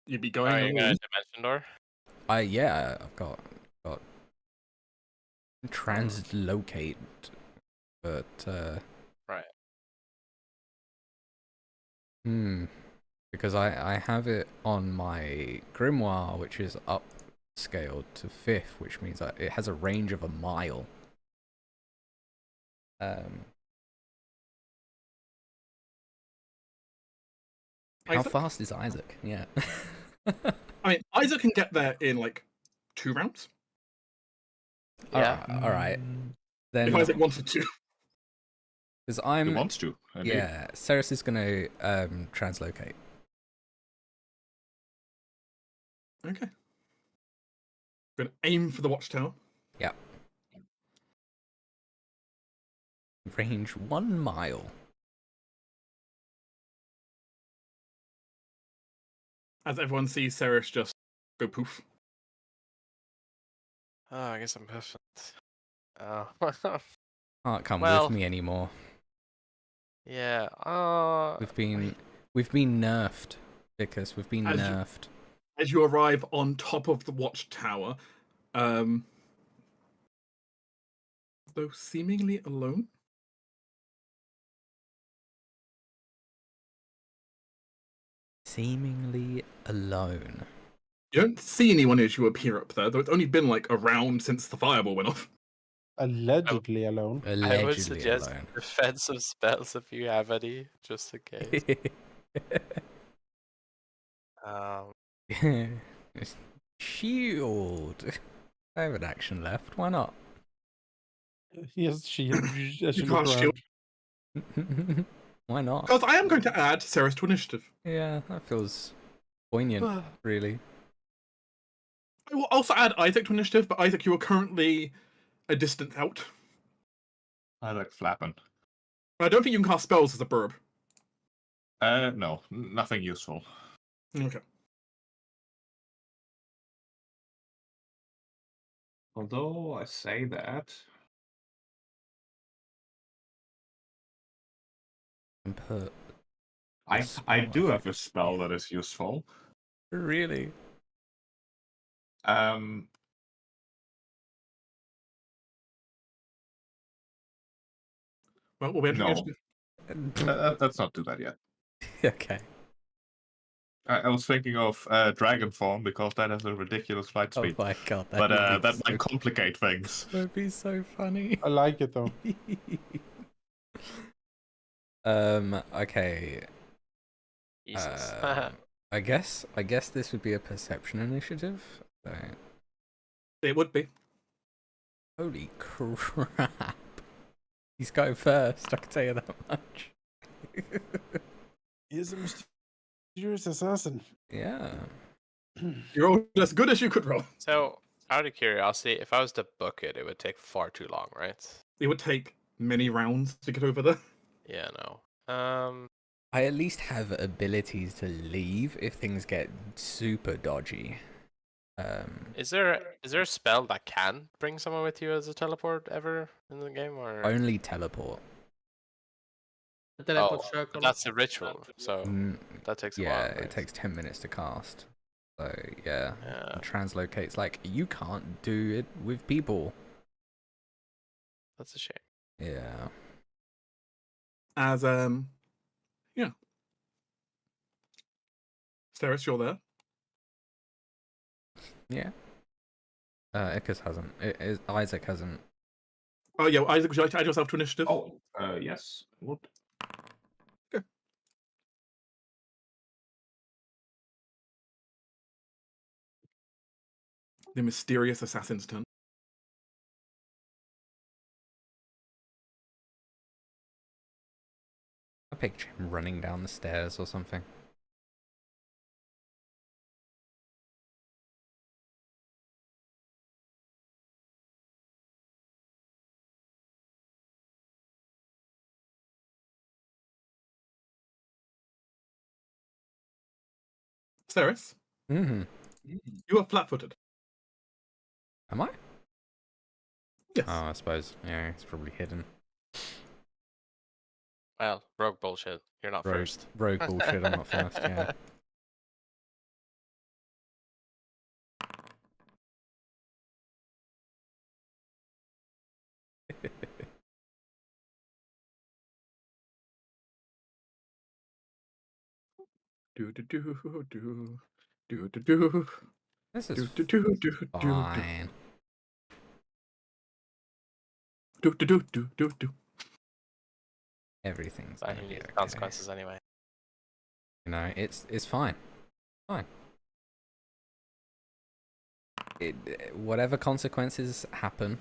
You'd be going. Are you going to dimension door? Yeah, I've got translocate, but right. Because I have it on my grimoire, which is upscaled to 5th, which means that it has a range of 1 mile. How fast is Isaac? Yeah. I mean, Isaac can get there in 2 rounds. Yeah. All right. Then if Isaac wanted to. Because He wants to. Indeed. Yeah, Ceres is gonna translocate. Okay. Gonna aim for the watchtower. Yep. Range 1 mile. As everyone sees Ceres just go poof. Oh, I guess I'm perfect. Oh. Can't come Well- with me anymore. Yeah. We've been nerfed, Vicus. We've been As you- nerfed. As you arrive on top of the watchtower, Though seemingly alone. Seemingly alone. You don't see anyone as you appear up there, though it's only been like a round since the fireball went off. Allegedly alone. I would Allegedly suggest alone. defensive spells if you have any, just in case. Um, Shield. I have an action left. Why not? He has shield as you You look can't shield. around. Why not? Because I am going to add Ceres to initiative. Yeah, that feels poignant, really. I will also add Isaac to initiative, but Isaac, you are currently a distance out. I like flapping. I don't think you can cast spells as a burb. No, nothing useful. Okay. Although I say that. And put I spell, do have a think. spell that is useful. Really? Well, we'll be entering No. initiative. Let's not do that yet. Okay. I was thinking of Dragon Form because that has a ridiculous flight Oh speed. my god, that But would be that might complicate things. That'd be so funny. I like it though. Okay. Jesus. I guess this would be a perception initiative. So... It would be. Holy crap. He's going first, I can tell you that much. He is a mysterious assassin. Yeah. You rolled as good as you could roll. So, out of curiosity, if I was to book it, it would take far too long, right? It would take many rounds to get over there. Yeah, no. I at least have abilities to leave if things get super dodgy. Is there a spell that can bring someone with you as a teleport ever in the game, or Only teleport. The teleport oh, circle. that's a ritual, so that takes a while. Yeah, Right? it takes 10 minutes to cast. So yeah, Yeah. and translocates. Like you can't do it with people. That's a shame. Yeah. As yeah. Ceres, you're there. Yeah. Icarus hasn't. Isaac hasn't. Oh yeah, Isaac, would you like to add yourself to initiative? Oh, yes. What? Okay. The mysterious assassin's turn. I picture him running down the stairs or something. Ceres, Mm-hmm. you are flat-footed. Am I? Yes. Oh, I suppose. Yeah, it's probably hidden. Well, rogue bullshit. You're not first. Rogue bullshit, I'm not first, yeah. Do do do do do do do. This Do is do do do do fine. do do do do do do. Everything's But gonna he be needs okay. consequences anyway. You know, it's fine. Fine. Whatever consequences happen,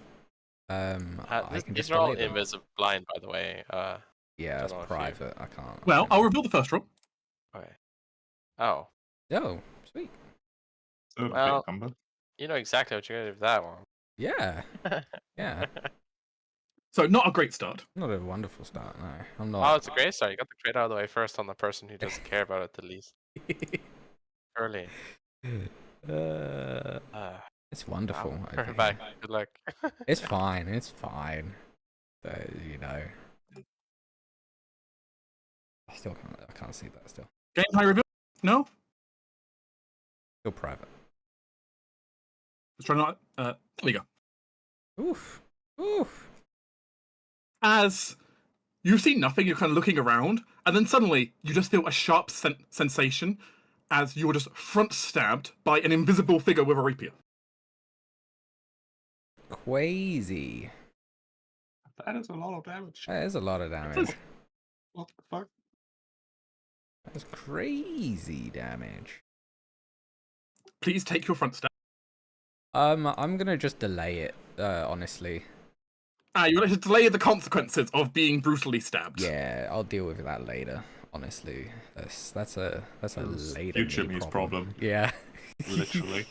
I can These just are all delay them. invisible blind, by the way. Yeah, it's don't know if you- private. I can't. Well, I'll reveal the first roll. Okay. Oh, Oh, sweet. Okay, Well- number. you know exactly what you're gonna do with that one. Yeah, yeah. So not a great start. Not a wonderful start. No, I'm Oh, not. it's a great start. You got the crate out of the way first on the person who doesn't care about it the least. Early. It's wonderful. Wow. I Turn think. back. Good luck. It's fine. It's fine. But, you know, I can't see that still. Game high reveal? No? Still private. Let's try not. There we go. Oof. Oof. As you see nothing, you're kind of looking around, and then suddenly you just feel a sharp sensation as you were just front stabbed by an invisible figure with a rapier. Crazy. That is a lot of damage. That is a lot of damage. What the fuck? That's crazy damage. Please take your front stab. I'm gonna just delay it, honestly. You like to delay the consequences of being brutally stabbed. Yeah, I'll deal with that later. Honestly, that's a later Future me me's problem. Yeah. Literally.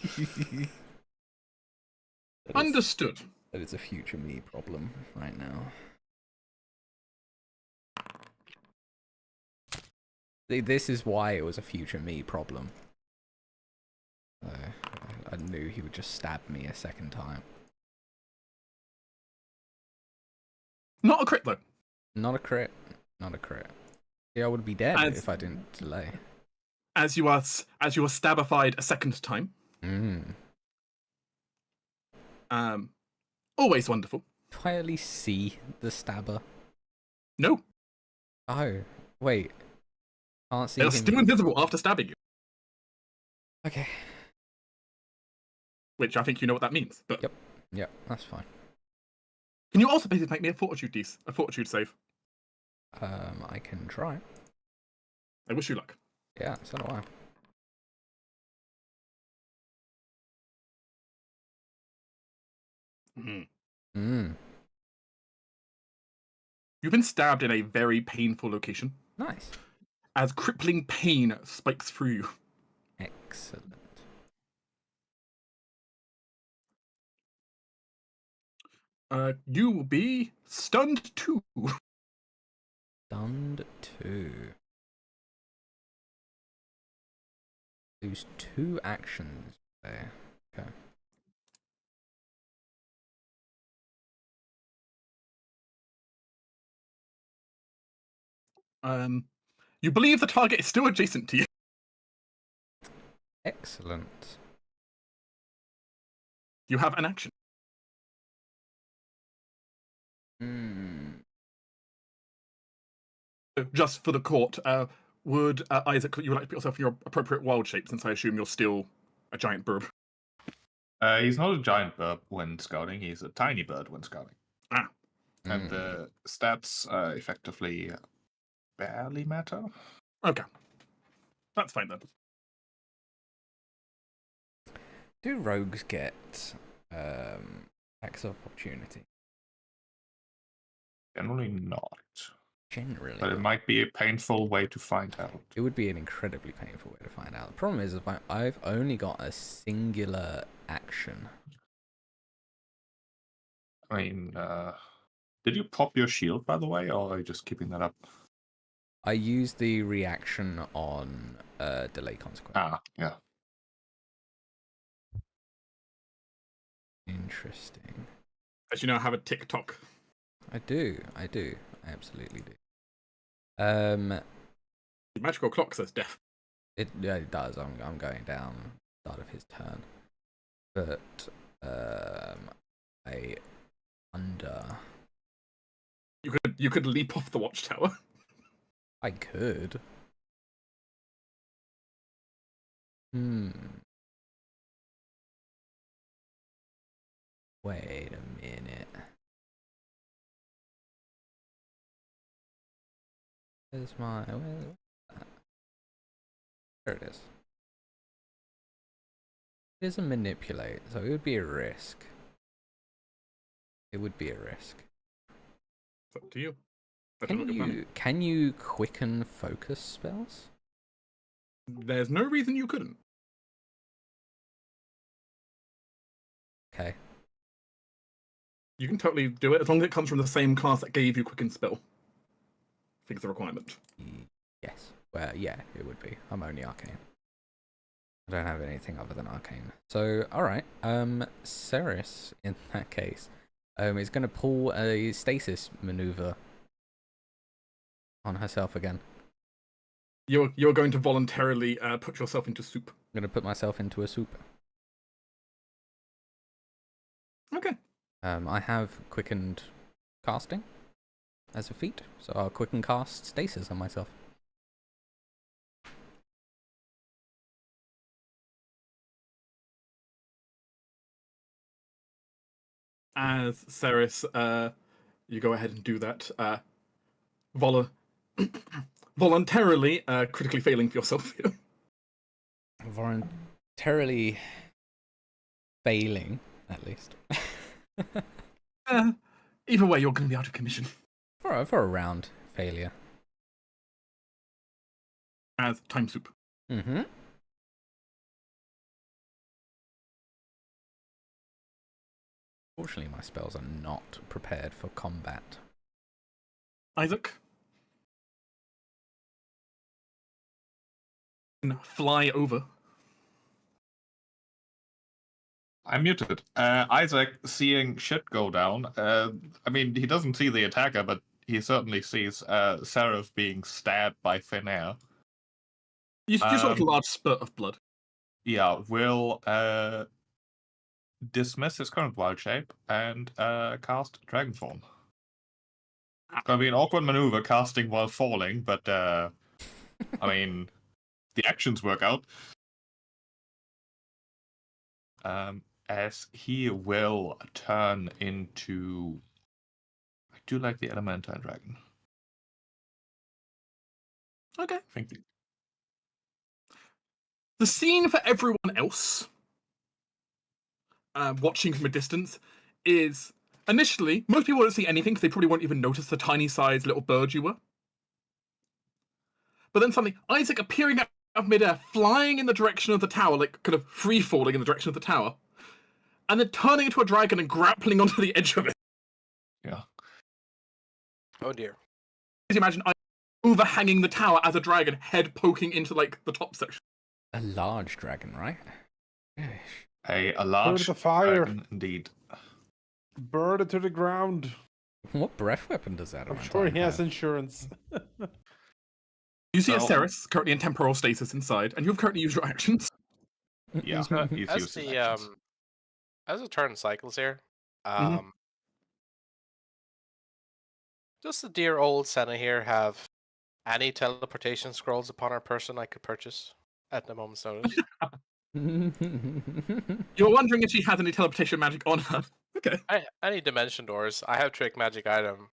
Understood. That is a future me problem right now. This is why it was a future me problem. I knew he would just stab me a second time. Not a crit though. Not a crit. Not a crit. Yeah, I would be dead if I didn't delay. As you are stabified a second time. Always wonderful. Do I at least see the stabber? No. Oh, wait. Can't see They're him. still invisible after stabbing you. Okay. Which I think you know what that means. But Yep. Yep, that's fine. Can you also basically make me a fortitude save? I can try. I wish you luck. Yeah, so do I. You've been stabbed in a very painful location. Nice. As crippling pain spikes through you. Excellent. You will be stunned 2. Stunned 2. Lose 2 actions there. Okay. You believe the target is still adjacent to you. Excellent. You have an action. Just for the court, would Isaac, you would like to put yourself in your appropriate wild shape, since I assume you're still a giant bird? He's not a giant bird when scouting, he's a tiny bird when scouting. Ah. And the stats effectively barely matter. Okay. That's fine then. Do rogues get attacks of opportunity? Generally not. Generally. But it might be a painful way to find out. It would be an incredibly painful way to find out. The problem is, I've only got a singular action. I mean, did you pop your shield, by the way, or are you just keeping that up? I used the reaction on delay consequence. Ah, yeah. Interesting. As you now have a TikTok. I do. I absolutely do. The magical clock says death. It does. I'm going down start of his turn, but I under. You could leap off the watchtower. I could. Wait a minute. Where's my... Where's that? There it is. It is a manipulate, so it would be a risk. It would be a risk. It's up to you. Can you quicken focus spells? There's no reason you couldn't. Okay. You can totally do it as long as it comes from the same class that gave you quicken spell. I think it's a requirement. Yes. Well, yeah, it would be. I'm only arcane. I don't have anything other than arcane. So, alright. Ceres, in that case, is going to pull a stasis maneuver on herself again. You're going to voluntarily put yourself into soup. I'm going to put myself into a soup. I have quickened casting as a feat, so I'll quicken cast stasis on myself. As Ceres, you go ahead and do that. Vol- voluntarily, critically failing for yourself here. Voluntarily failing, at least. Either way, you're going to be out of commission. for a round failure. As Time Soup. Mm-hmm. Fortunately, my spells are not prepared for combat. Isaac. Fly over. I'm muted. Isaac, seeing shit go down, I mean, he doesn't see the attacker, but he certainly sees Seraph being stabbed by thin air. You saw like a large spurt of blood. Yeah, will dismiss his current wild shape and cast Dragon Form. It's gonna be an awkward maneuver casting while falling, but I mean, the actions work out. As he will turn into... I do like the Elementine Dragon. Okay. Thank you. The scene for everyone else, watching from a distance, is initially, most people won't see anything because they probably won't even notice the tiny sized little bird you were. But then suddenly, Isaac appearing out of midair, flying in the direction of the tower, like kind of free falling in the direction of the tower, and then turning into a dragon and grappling onto the edge of it. Yeah. Oh dear. As you imagine, Isaac overhanging the tower as a dragon, head poking into like the top section. A large dragon, right? A large the fire. dragon, indeed. Burn it to the ground. What breath weapon does that? I'm sure he has have? insurance. You see So- a Ceres currently in temporal stasis inside, and you've currently used your actions. Yeah, he's As used his the actions. as the turn cycles here, Mhm. does the dear old Senna here have any teleportation scrolls upon her person I could purchase at the moment's notice? You're wondering if she has any teleportation magic on her. Okay. Any dimension doors. I have trick magic item.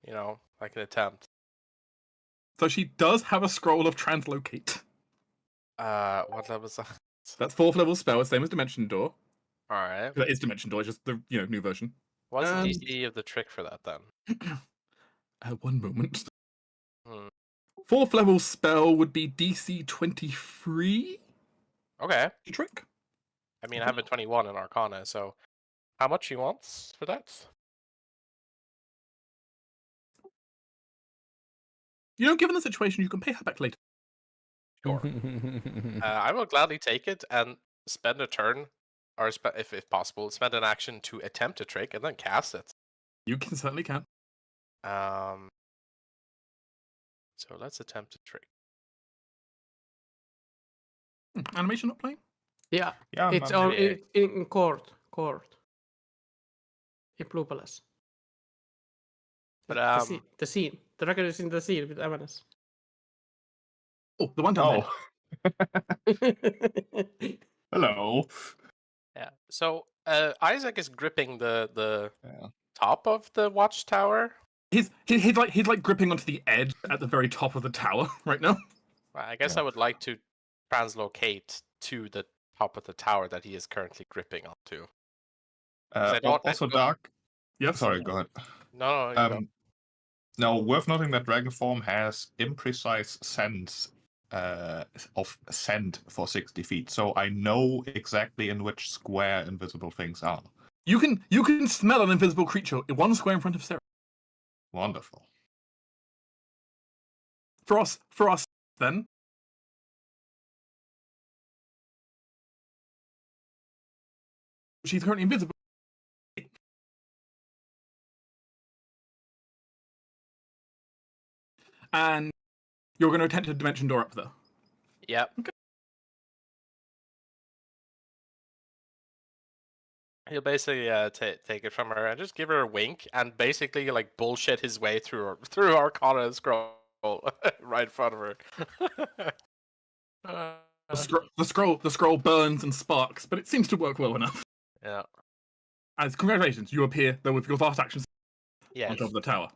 You know, I can attempt. So she does have a scroll of translocate. What level is that? That's 4th level spell, same as Dimension Door. Alright. That is Dimension Door, it's just the new version. What's the And- DC of the trick for that then? One moment. Hmm. 4th level spell would be DC 23 Okay. trick. I mean, I have a 21 in Arcana, so how much he wants for that? You know, given the situation, you can pay her back later. Sure. I will gladly take it and spend a turn, or if possible, spend an action to attempt a trick and then cast it. You can certainly can. So let's attempt a trick. Animation not playing? Yeah, Yeah, it's I'm- on in court. In Blue Palace. But The scene. The dragon is in the scene with Avanas. Oh, the one down Oh, hello. yeah. So Isaac is gripping the Yeah. top of the watchtower. He's like gripping onto the edge at the very top of the tower right now. I guess Yeah. I would like to translocate to the top of the tower that he is currently gripping onto. I don't- I Also, don't- Dark. Yes. Sorry, go ahead. No, you go. Now, worth noting that Dragon Form has imprecise sense of scent for 60 feet, so I know exactly in which square invisible things are. You can smell an invisible creature in one square in front of Sarah. Wonderful. For us then. She's currently invisible. And you're going to attempt a dimension door up there. Yep. He'll basically take it from her and just give her a wink and basically like bullshit his way through Arcana and Scroll right in front of her. The scroll burns and sparks, but it seems to work well enough. Yeah. As congratulations, you appear though with your vast actions Yes. on top of the tower.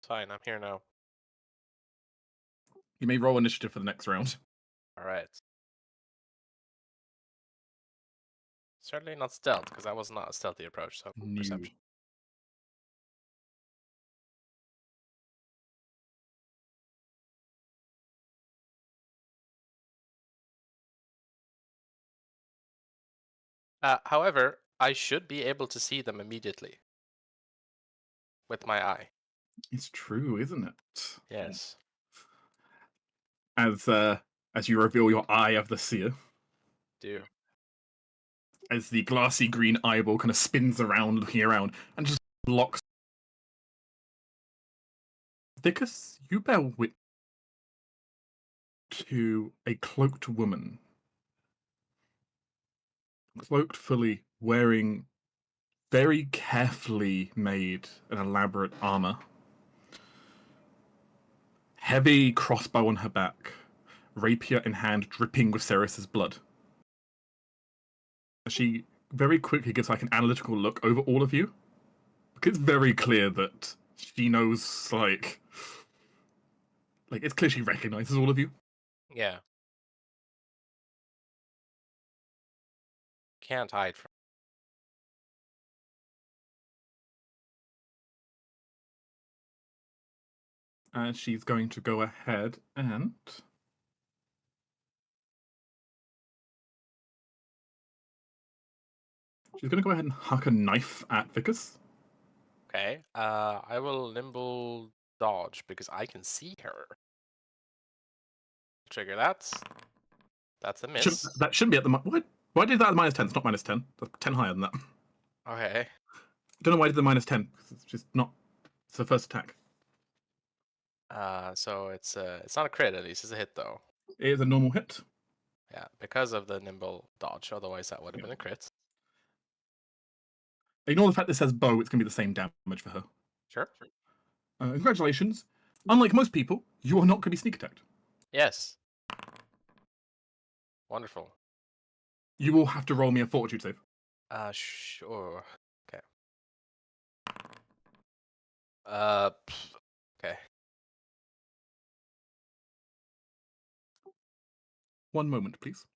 Fine, I'm here now. You may roll initiative for the next round. All right. Certainly not stealth, because that was not a stealthy approach. So No. perception. However, I should be able to see them immediately with my eye. It's true, isn't it? Yes. As you reveal your eye of the seer, Do. as the glassy green eyeball kind of spins around, looking around, and just locks. Vicus, you bear witness to a cloaked woman. Cloaked fully, wearing very carefully made and elaborate armor. Heavy crossbow on her back, rapier in hand, dripping with Ceres's blood. She very quickly gives like an analytical look over all of you. It's very clear that she knows, like it's clear she recognizes all of you. Yeah. Can't hide from. And she's going to go ahead and she's going to go ahead and huck a knife at Vicus. Okay. I will nimble dodge because I can see her. Trigger that. That's a miss. That shouldn't be at the what? Why did that at -10? It's not -10. That's 10 higher than that. Okay. I don't know why I did the -10. It's just not. It's the first attack. So it's not a crit at least. It's a hit though. It is a normal hit. Yeah, because of the nimble dodge. Otherwise, that would have been a crit. Ignore the fact that it says bow. It's going to be the same damage for her. Sure. Congratulations. Unlike most people, you are not going to be sneak attacked. Yes. Wonderful. You will have to roll me a fortitude save. Sure. Okay. Okay. One moment, please.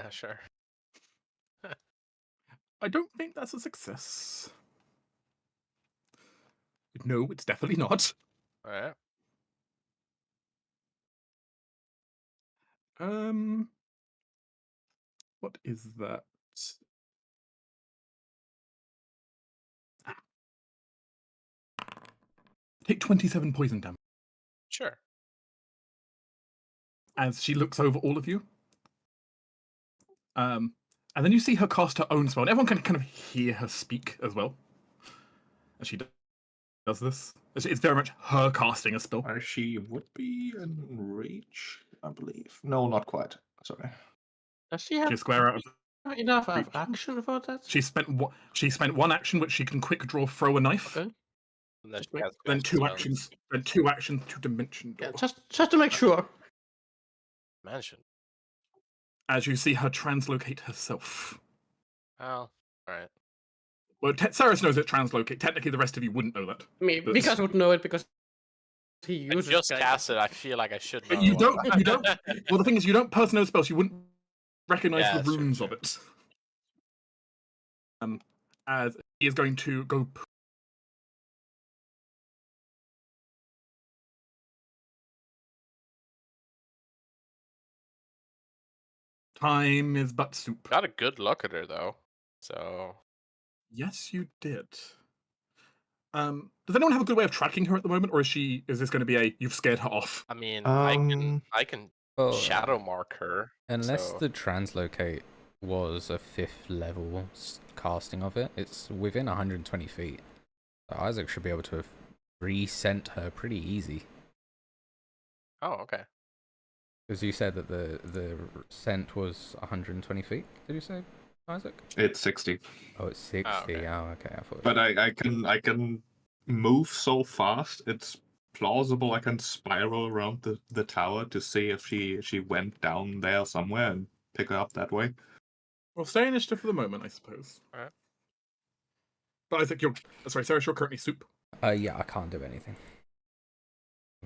Sure. I don't think that's a success. No, it's definitely not. All right. What is that? Take 27 poison damage. Sure. As she looks over all of you. And then you see her cast her own spell, and everyone can kind of hear her speak as well. As she does this. It's very much her casting a spell. She would be in rage, I believe. No, not quite. Sorry. Does she have She's square out of enough reach. of action for that? She spent one action which she can quick draw, throw a knife. Okay. And then Just she make- has Then magic two spells. actions. Then 2 actions to dimension door. Yeah, just to make sure. Mansion. As you see her translocate herself. Oh, alright. Well, Ceres knows it translocate. Technically, the rest of you wouldn't know that. I mean, But- Vikas would know it because he I uses just guidance. cast it. I feel like I should know. You don't. Well, the thing is, you don't personally know spells. You wouldn't recognize Yeah, the true, runes true. of it. As he is going to go. Time is but soup. Got a good look at her though. So Yes, you did. Does anyone have a good way of tracking her at the moment, or is this going to be a you've scared her off? I mean, Um, I can Well, shadow mark her. unless so- the translocate was a 5th level casting of it, it's within 120 feet. So Isaac should be able to have resent her pretty easy. Oh, okay. Because you said that the scent was 120 feet, did you say? Isaac? It's 60. Oh, it's 60. okay. Oh, okay. I thought. But I can move so fast. It's plausible I can spiral around the tower to see if she went down there somewhere and pick her up that way. Well, stay initiative for the moment, I suppose. Alright. But Isaac, sorry, Sarah, you're currently soup. Yeah, I can't do anything.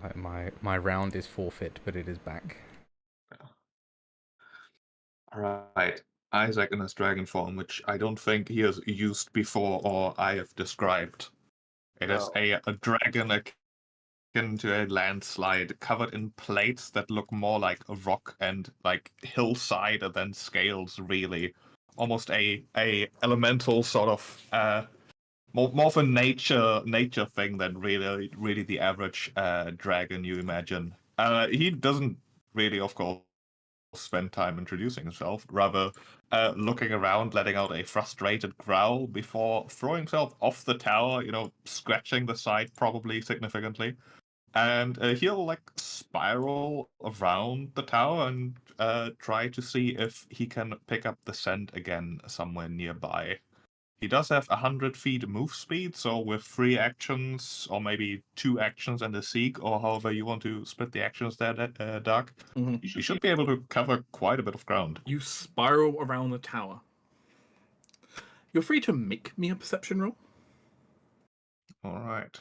Like my round is forfeit, but it is back. Alright. Isaac in his dragon form, which I don't think he has used before or I have described. It is No. a dragon akin to a landslide covered in plates that look more like a rock and like hillside than scales, really. Almost a elemental sort of more of a nature thing than really the average dragon you imagine. He doesn't really, of course, spend time introducing himself, rather looking around, letting out a frustrated growl before throwing himself off the tower, scratching the side probably significantly. And he'll like spiral around the tower and try to see if he can pick up the scent again somewhere nearby. He does have 100 feet move speed, so with 3 actions, or maybe 2 actions and a seek, or however you want to split the actions there, Dark, Mhm. you should be able to cover quite a bit of ground. You spiral around the tower. You're free to make me a perception roll. Alright.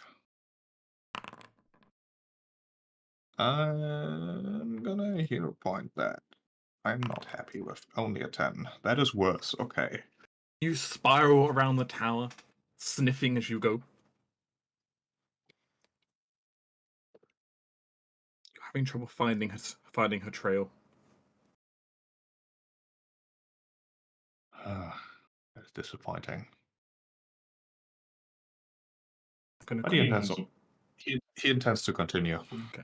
I'm gonna hero point that. I'm not happy with only a 10. That is worse, okay. You spiral around the tower, sniffing as you go. You're having trouble finding her trail. That's disappointing. I'm gonna But call- he intends to continue. Okay.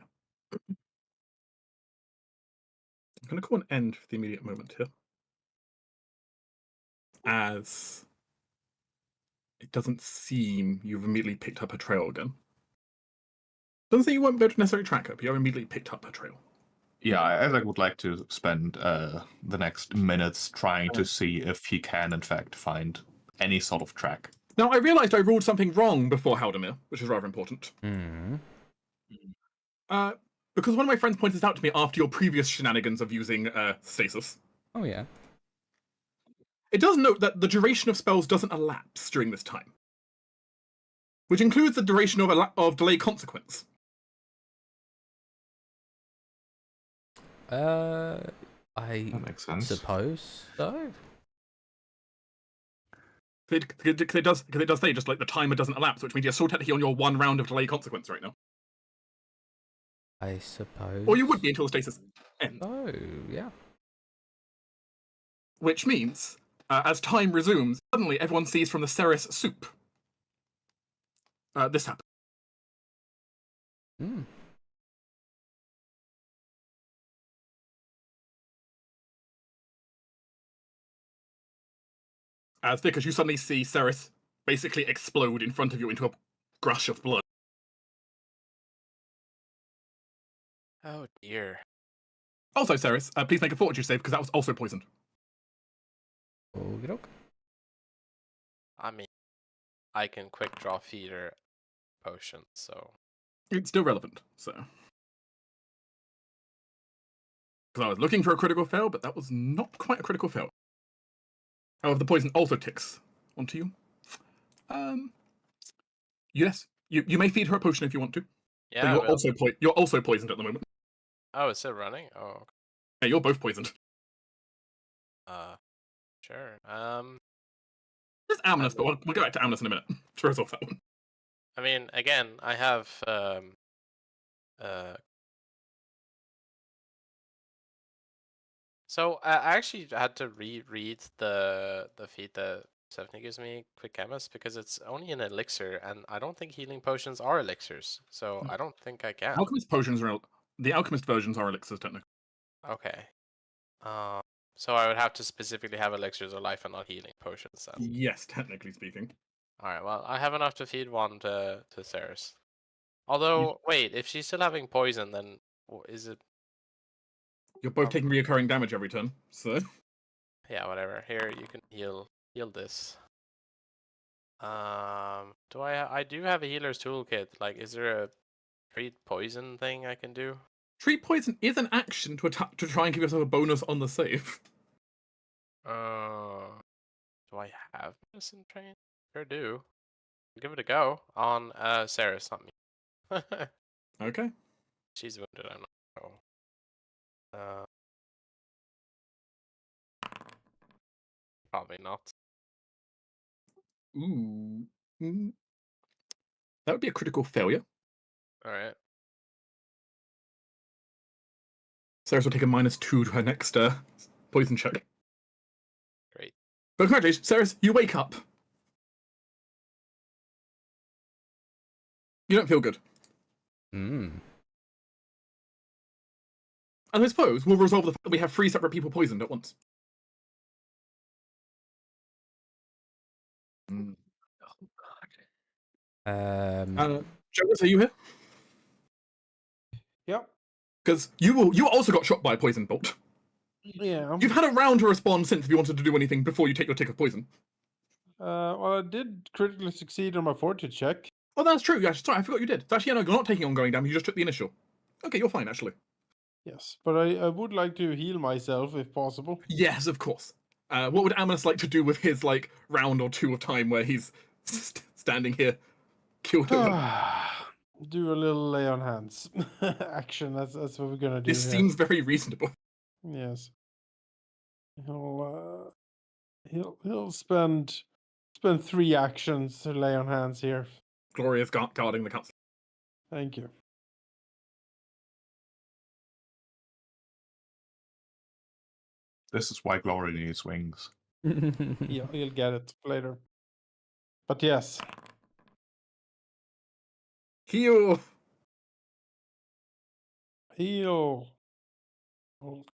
I'm going to call an end for the immediate moment here. As it doesn't seem you've immediately picked up her trail again. Doesn't seem you won't be able to necessarily track her, but you immediately picked up her trail. Yeah, Isaac would like to spend the next minutes trying to see if he can, in fact, find any sort of track. Now, I realised I ruled something wrong before Halldamir, which is rather important. Hmm. Because one of my friends pointed this out to me after your previous shenanigans of using stasis. Oh yeah. It does note that the duration of spells doesn't elapse during this time, which includes the duration of delay consequence. I That makes sense. suppose so. Because it does say just like the timer doesn't elapse, which means you're still technically on your 1 round of delay consequence right now. I suppose. Or you would be until the stasis ends. Oh yeah. Which means, as time resumes, suddenly everyone sees from the Ceres soup. This happens. Hmm. As because you suddenly see Ceres basically explode in front of you into a gush of blood. Oh dear. Also, Ceres, please make a fortitude save because that was also poisoned. Okey-doke. I mean, I can quick draw feeder potion, so It's still relevant, so. Because I was looking for a critical fail, but that was not quite a critical fail. However, the poison also ticks onto you. Yes, you may feed her a potion if you want to. yeah. But well, you're also poisoned at the moment. oh, is it running? Oh, okay. Yeah, you're both poisoned. Sure. There's Amnesty, but we'll go back to Amnesty in a minute to resolve that one. I mean, again, I have So I actually had to reread the feat that Stephanie gives me, Quick Chemist, because it's only an elixir, and I don't think healing potions are elixirs, so I don't think I can. Alchemist potions are the alchemist versions are elixirs technically. Okay. So I would have to specifically have elixirs of life and not healing potions then. Yes, technically speaking. All right. Well, I have enough to feed one to Ceres. Although, wait, if she's still having poison, then is it? You're both taking reoccurring damage every turn, so Yeah, whatever. Here, you can heal this. Do I do have a healer's toolkit. Like, is there a treat poison thing I can do? Treat poison is an action to attack to try and give yourself a bonus on the save. Do I have medicine train? Sure do. Give it a go on Ceres, not me. Okay. She's wounded. I'm not. Uh, probably not. Ooh. Mm. That would be a critical failure. All right. Ceres will take a -2 to her next poison check. Great. But congratulations, Ceres, you wake up. You don't feel good. Mm. And I suppose we'll resolve the fact that we have 3 separate people poisoned at once. Mm. Jonas, are you here? Yep. Because you also got shot by a poison bolt. Yeah. You've had a round to respond since if you wanted to do anything before you take your tick of poison. Well, I did critically succeed on my fortitude check. Oh, that's true. Yeah, sorry, I forgot you did. So actually, no, you're not taking ongoing damage. You just took the initial. Okay, you're fine, actually. Yes, but I would like to heal myself if possible. Yes, of course. What would Amanus like to do with his, like, round or 2 of time where he's standing here, killed over? Do a little lay on hands action. That's what we're gonna do. This here. seems very reasonable. Yes. He'll spend 3 actions to lay on hands here. Gloria's guarding the council. Thank you. This is why Glory needs wings. He'll get it later. But yes, Heal! he'll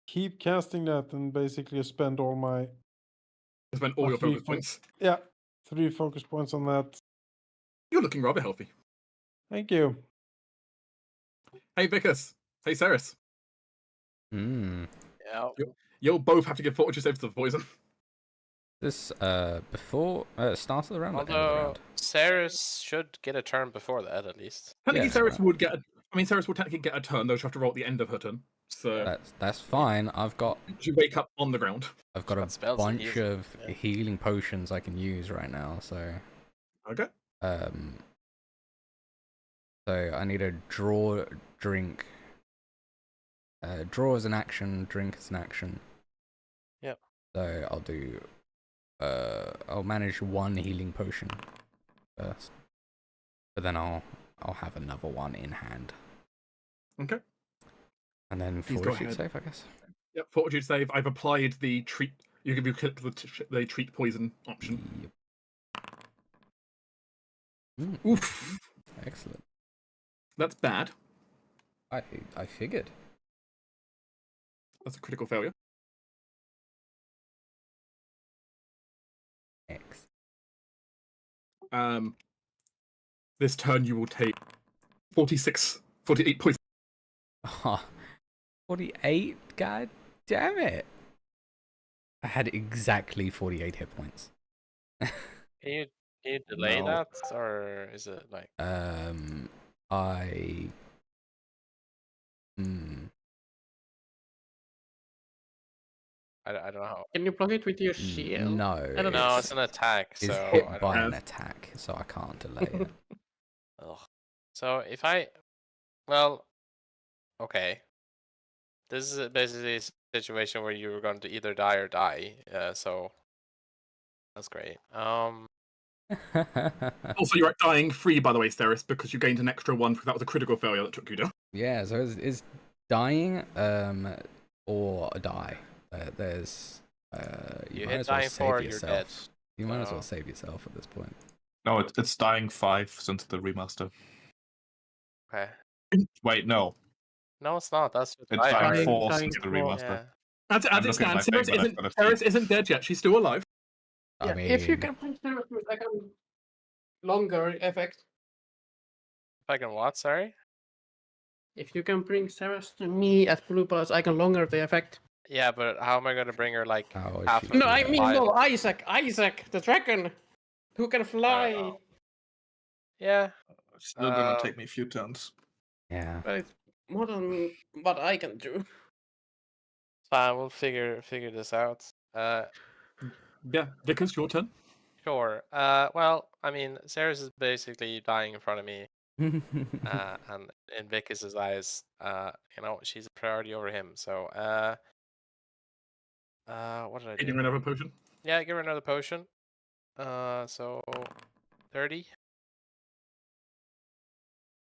keep casting that and basically spend all my Spend all your 3 focus points. 3 focus points on that. You're looking rather healthy. Thank you. Hey, Vicus. Hey, Ceres. Mm. Yeah. You'll both have to give fortitude saves to the poison. This before start of the round or end of the Although round? Ceres should get a turn before that at least. Technically, Yeah, Ceres right. would get. Ceres will technically get a turn, though she'll have to roll at the end of her turn. So That's fine. I've got she wake up on the ground. a got spells and bunch heal. of Yeah. healing potions I can use right now. So Okay. so I need a draw, drink. Draw as an action, drink as an action. Yep. So I'll do. I'll manage 1 healing potion first, but then I'll have another one in hand, Okay. and then Please go fortitude ahead. save, I guess. Yep. Fortitude save. I've applied the treat. You click the treat poison option. Yep. Mm, Oof. excellent. That's bad. I figured. That's a critical failure. X. This turn you will take 48 poison. Oh, 48? God damn it! I had exactly 48 hit points. Can you delay No. that, or is it like? I. I don't know how. Can you block it with your shield? No. I don't know. No, it's an attack, It's so hit I don't by know. an attack, so I can't delay it. Ugh. So if I, well, okay. This is basically a situation where you were going to either die or die. So that's great. Also, you're at dying 3, by the way, Ceres, because you gained an extra 1 because that was a critical failure that took you down. Yeah, so it's dying, or a die. There's you You might hit as well dying save 4, you're yourself. dead. You might as well So- save yourself at this point. No, it's dying 5 since the remaster. Okay. Wait, no. No, it's not. That's what It's I dying heard. 4 dying since the 4. remaster. Yeah. As I'm it looking at my stands, thing, but I've got a Ceres feed. isn't dead yet. She's still alive. I mean, If you can bring Ceres to like a longer effect. If I can what? Sorry. If you can bring Ceres to me at Blue Plus, I can longer the effect. Yeah, but how am I gonna bring her like Oh, half she- of No, I the mean mile? no, Isaac, the dragon, who can fly. Yeah. Still gonna Um, take me a few turns. Yeah. But it's more than what I can do. Fine, we'll figure this out. Yeah, Vickers, your turn. Sure. Well, I mean, Ceres is basically dying in front of me, and in Vicus's eyes, she's a priority over him. So, what did I Hitting do? another potion. Yeah, give her another potion. So 30.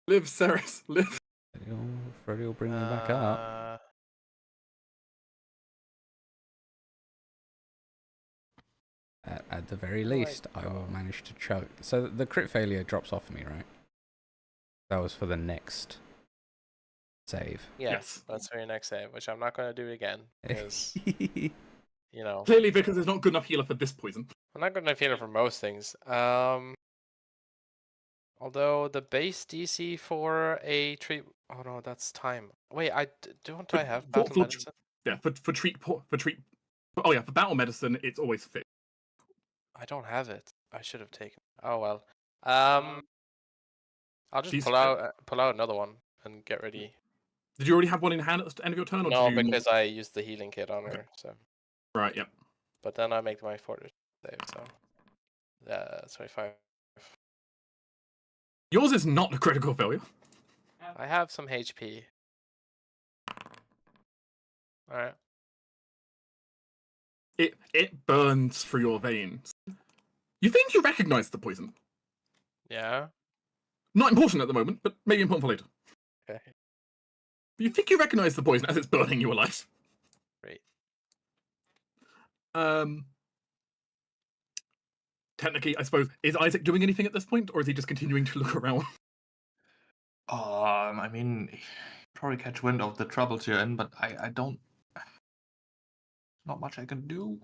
Live, Ceres, live. Freddy will bring him back up. At the very Oh my least, I will God. manage to chug. So the crit failure drops off me, right? That was for the next save. Yeah, Yes. that's for your next save, which I'm not going to do again because Clearly, Vickers is not good enough healer for this poison. I'm not going to feel it for most things. Although the base DC for a treat. Oh no, that's time. Wait, don't I have battle for- medicine? Yeah, for treat. Oh yeah, for battle medicine, it's always fixed. I don't have it. I should have taken. Oh well. I'll just She's- pull out another one and get ready. Did you already have one in hand at the end of your turn, or No, did you? because I used the healing kit on her. So, Right. Yeah. but then I make my fortitude save. So, 25. Yours is not a critical failure. I have some HP. All right. It burns through your veins. You think you recognize the poison? Yeah. Not important at the moment, but maybe important for later. Okay. You think you recognize the poison as it's burning you alive? Great. Technically, I suppose, is Isaac doing anything at this point, or is he just continuing to look around? I mean, probably catch wind of the troubles you're in, but I don't. Not much I can do.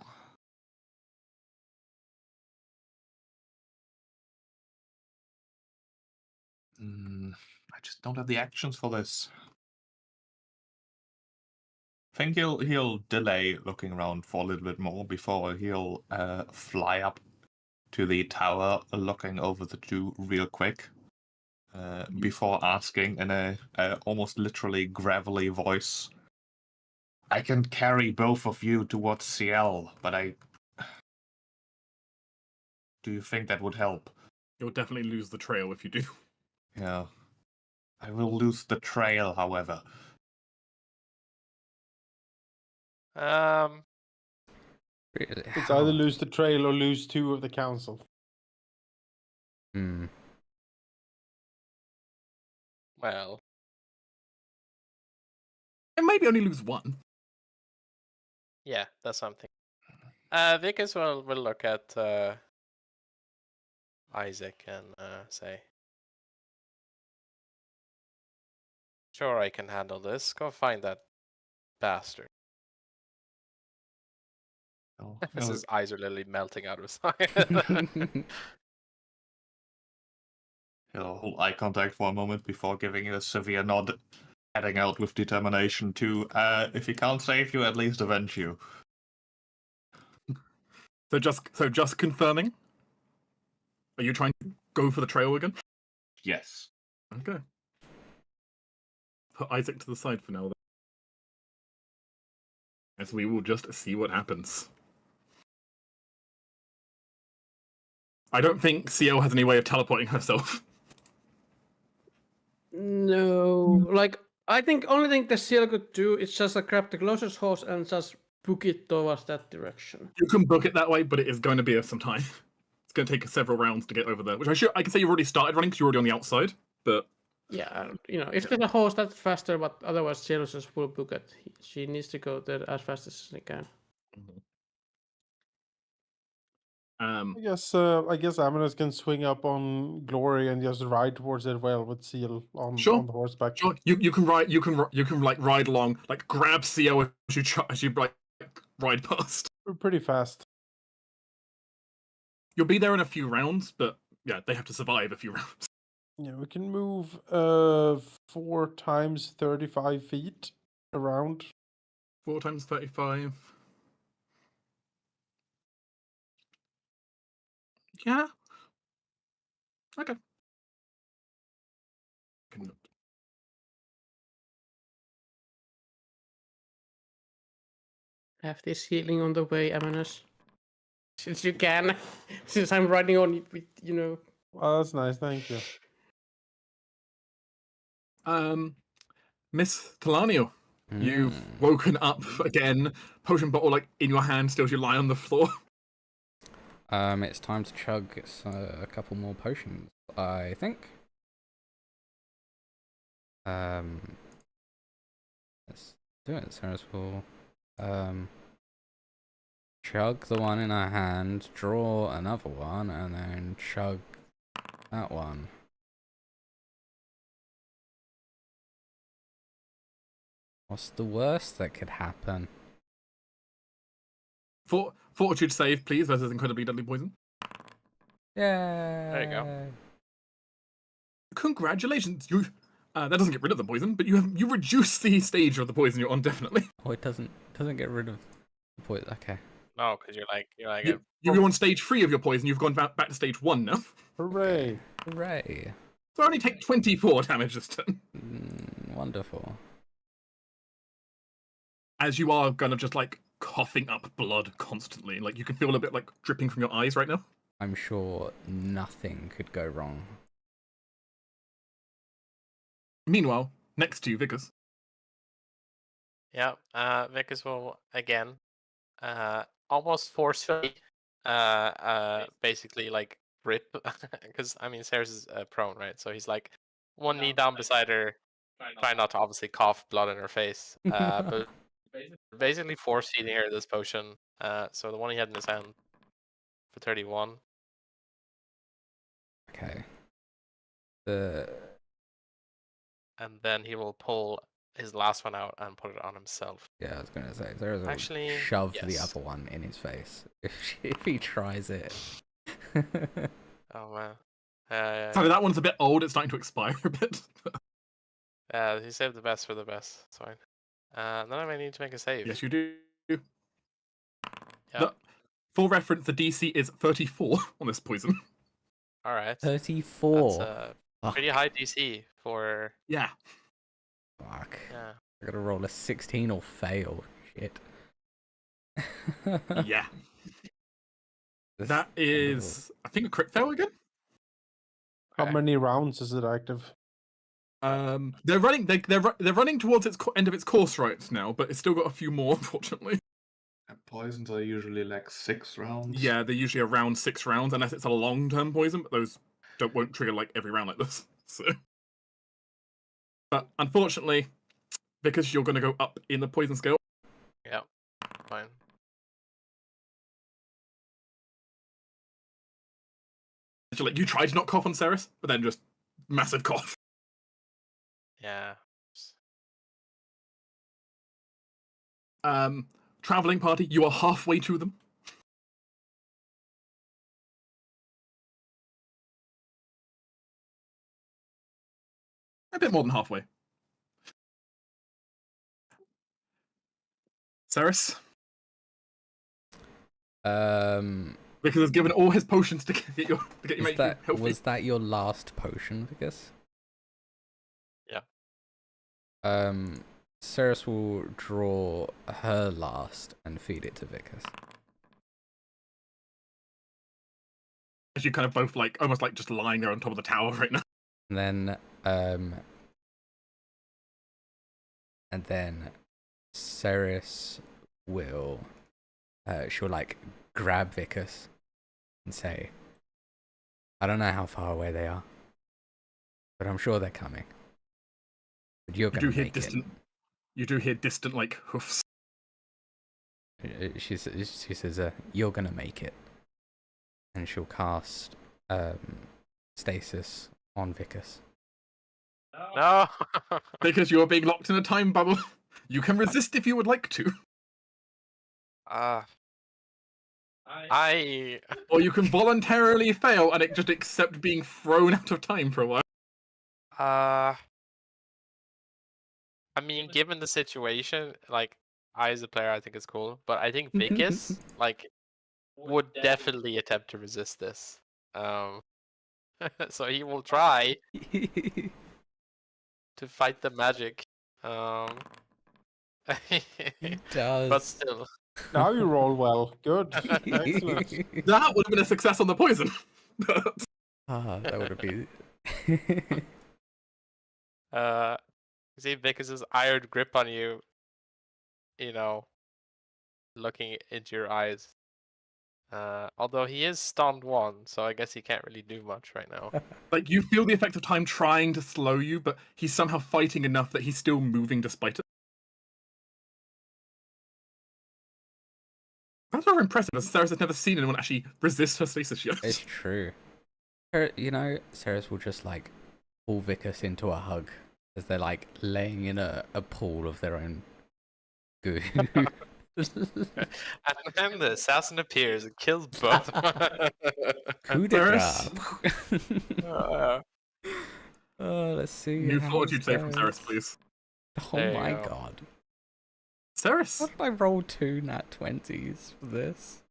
I just don't have the actions for this. I think he'll delay looking around for a little bit more before he'll fly up to the tower, looking over the two real quick, before asking in a almost literally gravelly voice, "I can carry both of you towards CL, but do you think that would help?" You'll definitely lose the trail if you do. Yeah. I will lose the trail, however. Really? It's either lose the trail or lose 2 of the council. Hmm. Well, And maybe only lose one. yeah, that's something. Vickers will look at Isaac and say, "Sure, I can handle this. Go find that bastard." Oh, His eyes are literally melting out of his eye. he'll hold eye contact for a moment before giving you a severe nod, heading out with determination to, if he can't save you, at least avenge you. So just confirming. Are you trying to go for the trail again? Yes. Okay. Put Isaac to the side for now, then. As we will just see what happens. I don't think CL has any way of teleporting herself. No, like I think only thing the seal could do is just grab the closest horse and just book it towards that direction. You can book it that way, but it is going to be some time. It's going to take several rounds to get over there. Which I can say you've already started running because you're already on the outside. But Yeah, if there's a horse, that's faster. But otherwise, Celos just will book it. She needs to go there as fast as she can. um, I guess Aminus can swing up on Glory and just ride towards it well with Seal on Sure. the horseback. sure, you can like ride along, like grab CL as you like ride past. We're pretty fast. You'll be there in a few rounds, but yeah, they have to survive a few rounds. Yeah, we can move 4 times 35 feet around. 4 times 35. Yeah. Okay. Have this healing on the way, Amanus. Since you can. Since I'm running on with, Oh, that's nice. Thank you. Miss Talanio, you've woken up again. Potion bottle like in your hand, still as you lie on the floor. It's time to chug a couple more potions, I think. Let's do it. Sarah's will chug the one in our hand, draw another one, and then chug that one. What's the worst that could happen? Fortitude save, please, versus incredibly deadly poison. Yeah. There you go. Congratulations, you. That doesn't get rid of the poison, but you reduce the stage of the poison you're on, definitely. Oh, it doesn't get rid of the poison. Okay. No, because you're like You're on stage 3 of your poison. You've gone back to stage 1 now. Hooray! Hooray! So I only take 24 damage this turn. Wonderful. As you are kind of just like coughing up blood constantly, like you can feel a bit like dripping from your eyes right now. I'm sure nothing could go wrong. Meanwhile, next to you, Vickers. Yeah, Vickers will again, almost forcefully, basically like rip, because I mean Ceres is prone, right? So he's like one knee down beside her, trying not to obviously cough blood in her face, but basically force feeding her this potion. So the one he had in his hand for 31. Okay. And then he will pull his last one out and put it on himself. Yeah, I was gonna say Sarah's Actually, shove the yes. other one in his face if he tries it. Oh man. Sorry, that one's a bit old. It's starting to expire a bit. He saved the best for the best. It's fine. Then I may need to make a save. Yes, you do. Yeah. For reference, the DC is 34 on this poison. All right. 34. That's a pretty high DC for. Yeah. Fuck. Yeah. I gotta roll a 16 or fail. Shit. Yeah. That is, I think, a crit fail again. How Okay. many rounds is it active? They're running. They're running towards its end of its course right now, but it's still got a few more, unfortunately. And poisons are usually like 6 rounds. Yeah, they're usually around 6 rounds, unless it's a long-term poison. But those won't trigger like every round like this. So, but unfortunately, because you're going to go up in the poison scale. Yeah. Fine. Like you try to not cough on Ceres, but then just massive cough. Yeah. Traveling party, you are halfway to them. A bit more than halfway. Ceres, because he's given all his potions to get your mate healthy. Was that your last potion, Vickers? Yeah. Ceres will draw her last and feed it to Vickers. As you kind of both like almost like just lying there on top of the tower right now. And then Ceres will she'll like grab Vickers and say, I don't know how far away they are, but I'm sure they're coming. But you're gonna make it. You do hear distant like hoofs. She says, you're gonna make it. And she'll cast stasis on Vickers. No. Because you're being locked in a time bubble. You can resist if you would like to. Or you can voluntarily fail and just accept being thrown out of time for a while. I mean, given the situation, like I as a player, I think it's cool, but I think Vicus like would definitely attempt to resist this. So he will try to fight the magic. He But does. still, Now you roll well. Good. Excellent. That would have been a success on the poison. Ah, that would have been. see Vicus's iron grip on you. You know, looking into your eyes. Although he is stunned 1, so I guess he can't really do much right now. Like, you feel the effect of time trying to slow you, but he's somehow fighting enough that he's still moving despite it. That's rather impressive, as Ceres has never seen anyone actually resist her stasis yet. It's true. You know, Ceres will just like pull Vicus into a hug as they're like laying in a pool of their own goo. And then the assassin appears and kills both. Coup de Ceres? Uh, Let's see. New how fortitude this save from Ceres, goes. please. Oh There you my go. god. Ceres, What did I roll 2 nat 20s for this?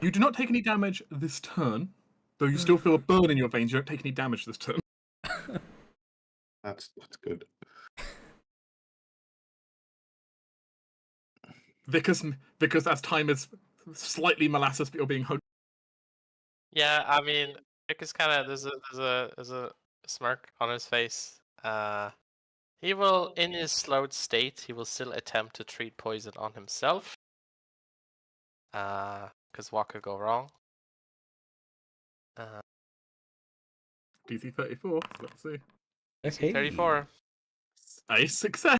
you do not take any damage this turn, though you still feel a burn in your veins. You don't take any damage this turn. That's good. Vicus, as time is slightly molasses, but you're being hugged. yeah, I mean, Vicus kind of there's a smirk on his face. He will, in his slowed state, he will still attempt to treat poison on himself. Because what could go wrong? DC 34, let's see. Okay. 34. A success.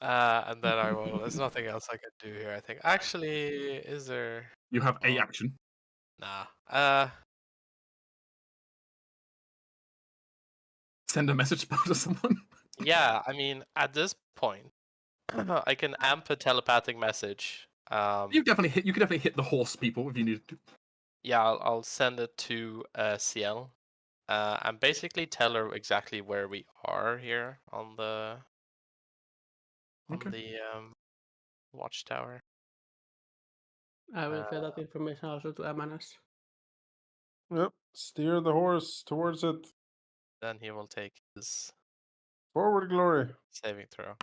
And then I will. There's nothing else I could do here. I think. Actually, is there? You have a Oh. action. Nah. Send a message spell to someone. Yeah. I mean, at this point, I can amp a telepathic message. You could definitely hit the horse people if you needed to. Yeah, I'll send it to CL, and basically tell her exactly where we are here on the Okay. watchtower. I will feed that information also to Amanas. Yep. Steer the horse towards it. Then he will take his Forward, glory. saving throw.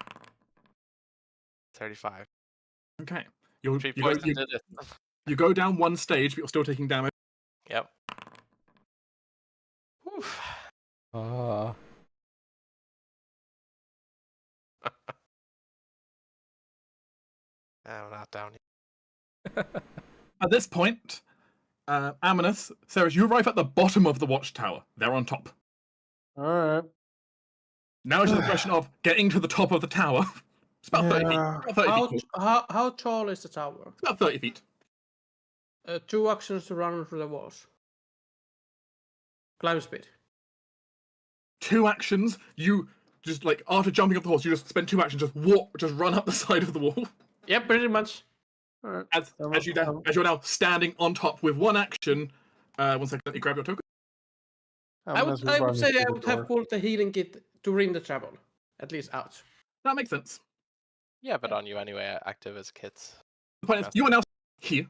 35. Okay. 3 poison did it. You go down 1 stage, but you're still taking damage. Yep. Oof. Ah. I'm not down yet. At this point, Amanus, Ceres, you arrive at the bottom of the watchtower. They're on top. All right. Now it's just a question of getting to the top of the tower. It's about 30 feet. Yeah. About 30 feet tall. How tall is the tower? It's about 30 feet. 2 actions to run through the walls. Climb speed. 2 actions. You just like after jumping off the horse, you just spend 2 actions, just run up the side of the wall. Yeah, pretty much. All right. As you're now standing on top with 1 action. 1 second, let me grab your token. I would say I would have pulled the healing kit during the travel, at least out. That makes sense. Yeah, but on you anyway, active as kits. The point is, you are now here.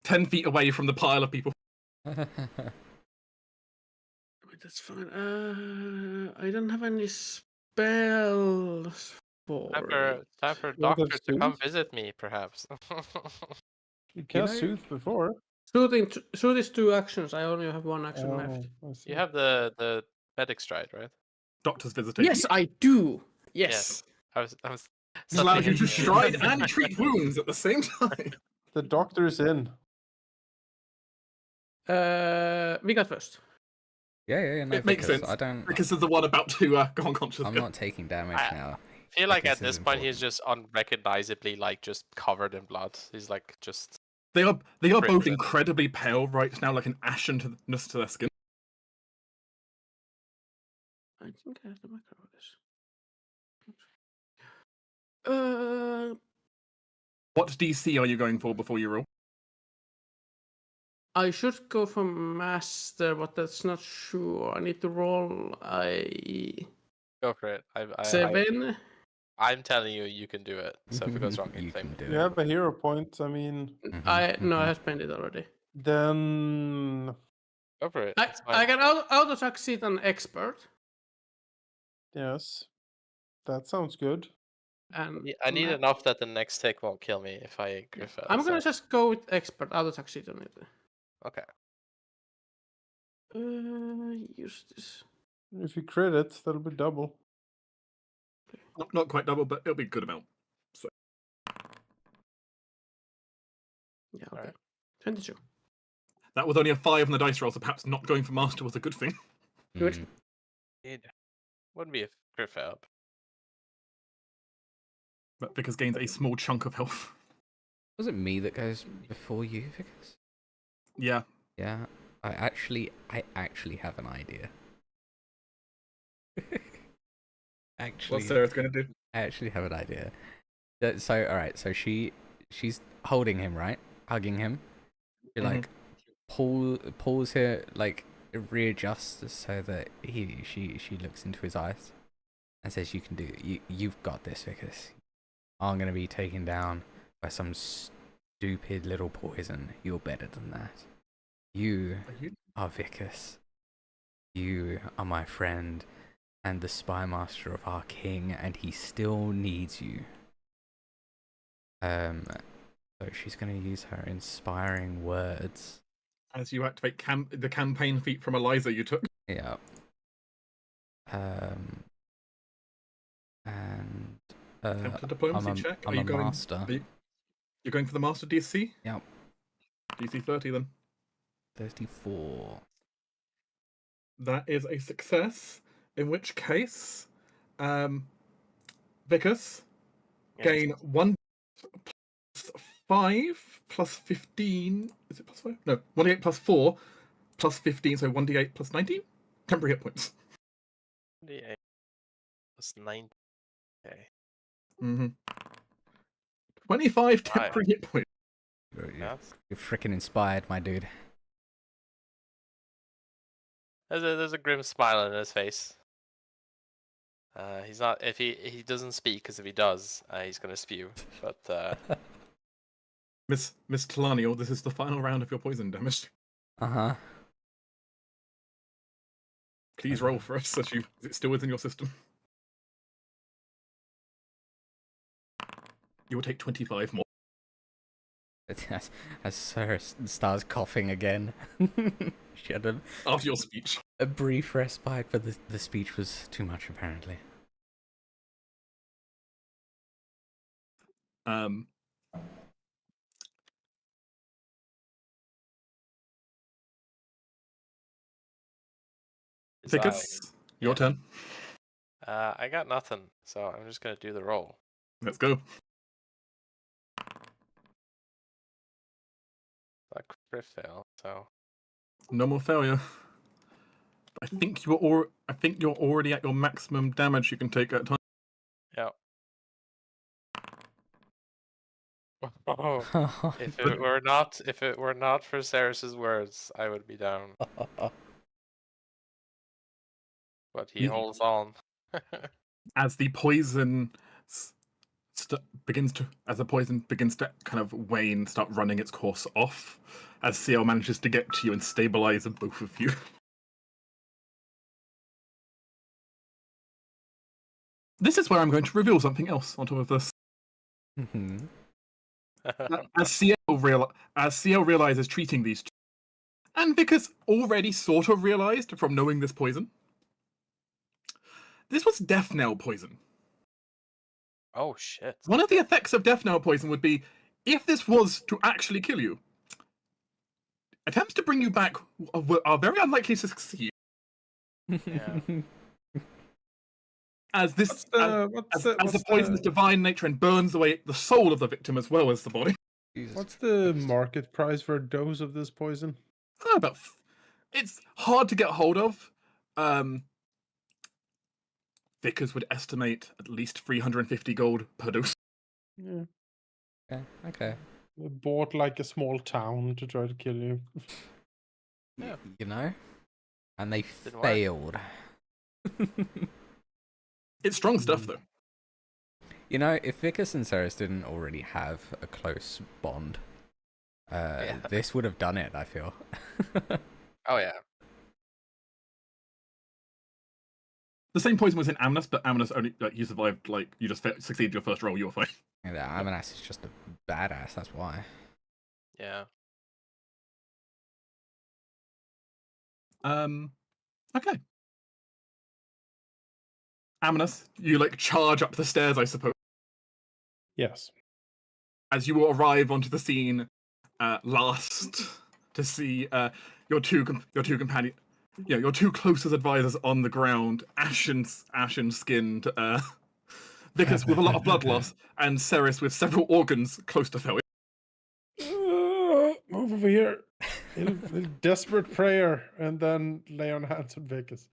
10 feet away from the pile of people. Wait, that's fine. I don't have any spells for Time for a You want doctor that to come soothe? visit me, perhaps. You cast know- soothe before. Shoot is 2 actions. I only have 1 action left. I see. You have the medic stride, right? Doctor's visitation. Yes, I do. Yes. I was It allows you to stride and treat wounds at the same time. The doctor's in. We got first. Yeah, no, It makes because sense. I don't. Because of the one about to go unconscious. I'm not taking damage I- now. I feel like This at this is point he's just unrecognizably like just covered in blood. He's like just They are Pretty both good. incredibly pale right now, like an ashenness to their skin. I think I have the macro for this. What DC are you going for before you roll? I should go for master, but that's not sure. I need to roll a Go for it. 7. I'm telling you, you can do it. So if it goes wrong, you you claim can it. do You it. have a hero point. I mean, No, I have spent it already. then Go for it. I It's fine. I can auto succeed on expert, yes, that sounds good. and I need enough that the next tick won't kill me if I crit fail. I'm gonna so- just go with expert. Auto succeed on it. Okay. Use this. If you crit it, that'll be double. Not quite double, but it'll be a good amount. Yeah, okay. Alright. 22. That was only a 5 on the dice roll, so perhaps not going for master was a good thing. Good. Mm. It wouldn't be a crit fail. But Vickers gains a small chunk of health. Was it me that goes before you, Vickers? Yeah. Yeah, I actually have an idea. Actually, What's Sarah's going to do? I actually have an idea. So, all right. So she's holding him, right, hugging him. She like pulls her, like readjusts so that she looks into his eyes and says, "You can do it. You've got this, Vickers. I'm gonna be taken down by some stupid little poison. You're better than that. You are Vickers. You are my friend and the spy master of our king, and he still needs you." So she's going to use her inspiring words. As you activate the campaign feat from Eliza you took. Yeah. And Attempt a diplomacy check. I'm a master. You're going for the master DC? Yep. DC 30 then. 34. That is a success. In which case, Vickers gain 1 plus 5 plus 15. Is it plus 5? No, 1d8 plus 4 plus 15, so 1d8 plus 19? Temporary hit points. 28 plus 9. Okay. 25 temporary hit points. You're freaking inspired, my dude. There's a grim smile on his face. He's not. If he doesn't speak, because if he does, he's gonna spew. But Miss Talaniel, this is the final round of your poison damage. Uh-huh. Please roll for us as it's still within your system. You will take 25 more. As Sarah starts coughing again. She had After your speech. a brief respite, but the speech was too much, apparently. Vickers, your turn. I got nothing, so I'm just gonna do the roll. Let's go. A crit fail. So No more failure. I think you're already at your maximum damage you can take at a time. yeah. Oh, if it were not for Ceres's words, I would be down. But he holds on. As the poison begins to kind of wane, start running its course off, as CL manages to get to you and stabilize both of you. This is where I'm going to reveal something else on top of this. As CL realizes treating these two, and Vickers already sort of realized from knowing this poison, this was death knell poison. Oh shit. One of the effects of death knell poison would be, if this was to actually kill you, attempts to bring you back are very unlikely to succeed. Yeah. As the poison's divine nature and burns away the soul of the victim as well as the body. What's the market price for a dose of this poison? It's hard to get hold of. Vickers would estimate at least 350 gold per dose. Yeah. Okay. bought like a small town to try to kill you. Yeah. You know? And they Didn't work. failed. It's strong stuff, though. You know, if Vicus and Ceres didn't already have a close bond, this would have done it, I feel. Oh yeah. The same poison was in Amnes, but Amnes only you survived. Like you just succeeded your first roll. You were fine. Yeah, Amanas is just a badass, that's why. Yeah. Okay. Amnes, you like charge up the stairs, I suppose. Yes. As you arrive onto the scene, last to see your two companions, your two closest advisors on the ground, ashen skinned, Vickers with a lot of blood loss, and Ceres with several organs close to failure. Move over here. A desperate prayer, and then lay on hands on Vegas.